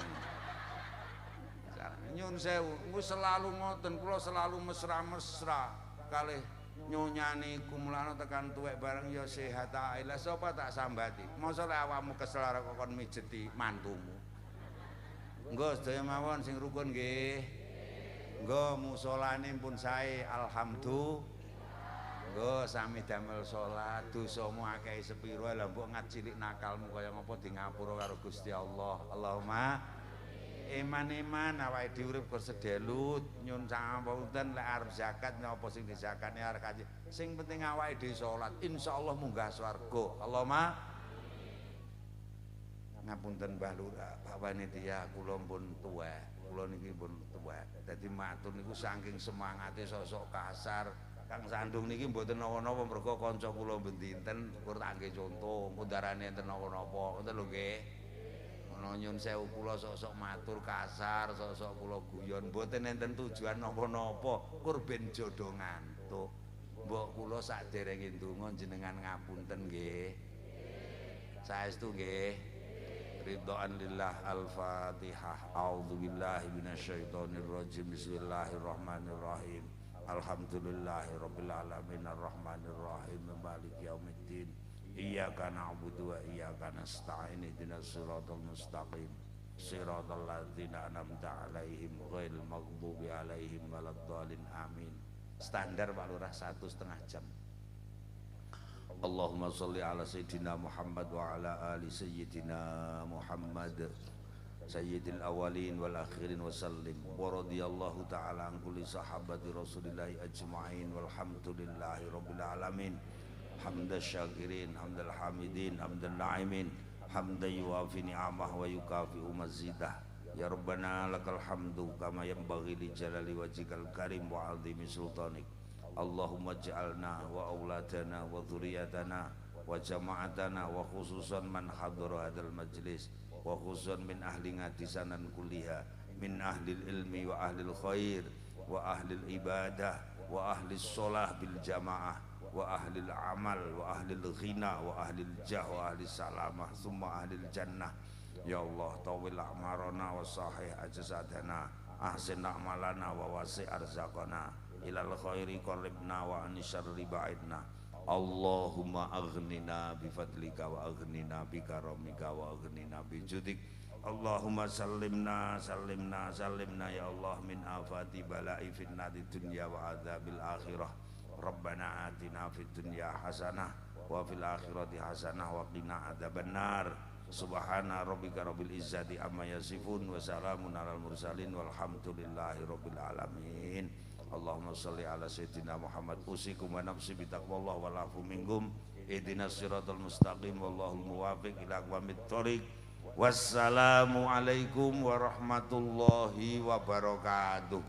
Nyun sewu, wis selalu ngoten kula selalu mesra-mesra kalih nyonyane iku mulane tekan tuwek bareng ya sehat ae. Lah sapa tak sambati? Mosok lek awakmu kesel arek kon mijeti mantumu. Nggo sedaya mawon sing rukun nggih. Nggo musolane pun sae alhamdulillah. Nggo sami damel salat, dosamu akeh sepiro lha mbok ngacilik nakalmu kaya ngapa di ngapura karo Gusti Allah. Allahumma iman-iman awake dhewe urip bersedelut nyun sangapunten lek arep zakat napa sing dizakatne arek kaji sing penting awake dhewe salat insyaallah munggah swarga Allahumma ngapunten Mbah Lurah Pak Panitia kula pun tuwek kula niki pun tuwek dadi matur niku saking semangate sosok kasar Kang Sandung niki mboten napa-napa mergo kanca kula bendinten kur tak nggih contoh kundarane enten napa-napa ngoten lho nggih nyun sewu kula sok-sok matur kasar, sok-sok kula guyon, mboten enten tujuan napa-napa, kur ben jodho ngantuk. Mbok kula saderenge ndonga jenengan ngapunten nggih. Saestu nggih. Ridhaan lillah al-Fatihah. A'udzubillahi minasyaitonirrajim. Bismillahirrahmanirrahim. Alhamdulillahirabbil alamin arrahmanir rahim maliki yaumiddin. Iyyaka na'budu wa iyyaka nasta'in ihdinas siratal mustaqim siratal ladzina an'amta 'alaihim ghairil maghdubi 'alaihim waladdallin amin. Standar Pak Lurah 1,5 jam. Allahumma sholli ala sayyidina Muhammad wa ala ali sayyidina Muhammad sayyidil awwalin wal akhirin wa sallim wa radhiyallahu ta'ala an kulli sahabati Rasulillahi ajma'in walhamdulillahi rabbil alamin. Hamdan syakirin, hamdal hamidin, hamdan na'imin, hamdan yuwafi ni'amah wa yukafi'u mazidah. Ya Rabbana lakal hamdu kama yanbaghi li jalali wajhikal karim wa 'azimi sultanik. Allahumma ij'alna wa auladana wa dhurriyyatana wa jama'atana wa khususan man hadara hadzal majlis wa khususan min ahli ngadisanan kulliha min ahli ilmi wa ahli khair wa ahli ibadah wa ahli sholah bil jamaah wa ahlil amal wa ahlil ghina wa ahlil jah wa ahlil salamah summa ahlil jannah. Ya Allah tawil a'marana wa sahih ajsadana ahsin a'malana wa wasi' arzaqana ilal khairi qaribna wa anisharri ba'idna. Allahumma aghnina bifadlika wa aghnina bikaramika wa aghnina bijudik. Allahumma sallimna sallimna sallimna ya Allah min afati bala'i fitnati dunya wa adzabil akhirah. Rabbana atina fid dunya hasanah wa fil akhirati hasanah wa qina adzabannar. Subhana rabbika rabbil izzati amma yasifun wa salamun alal mursalin walhamdulillahi rabbil alamin. Allahumma shalli ala sayyidina Muhammad usikum wa nafsi bi taqwallah wal afu minkum ihdinas siratal mustaqim wallahul muwaffiq ila aqwamit thoriq. Wassalamu alaikum warahmatullahi wabarakatuh.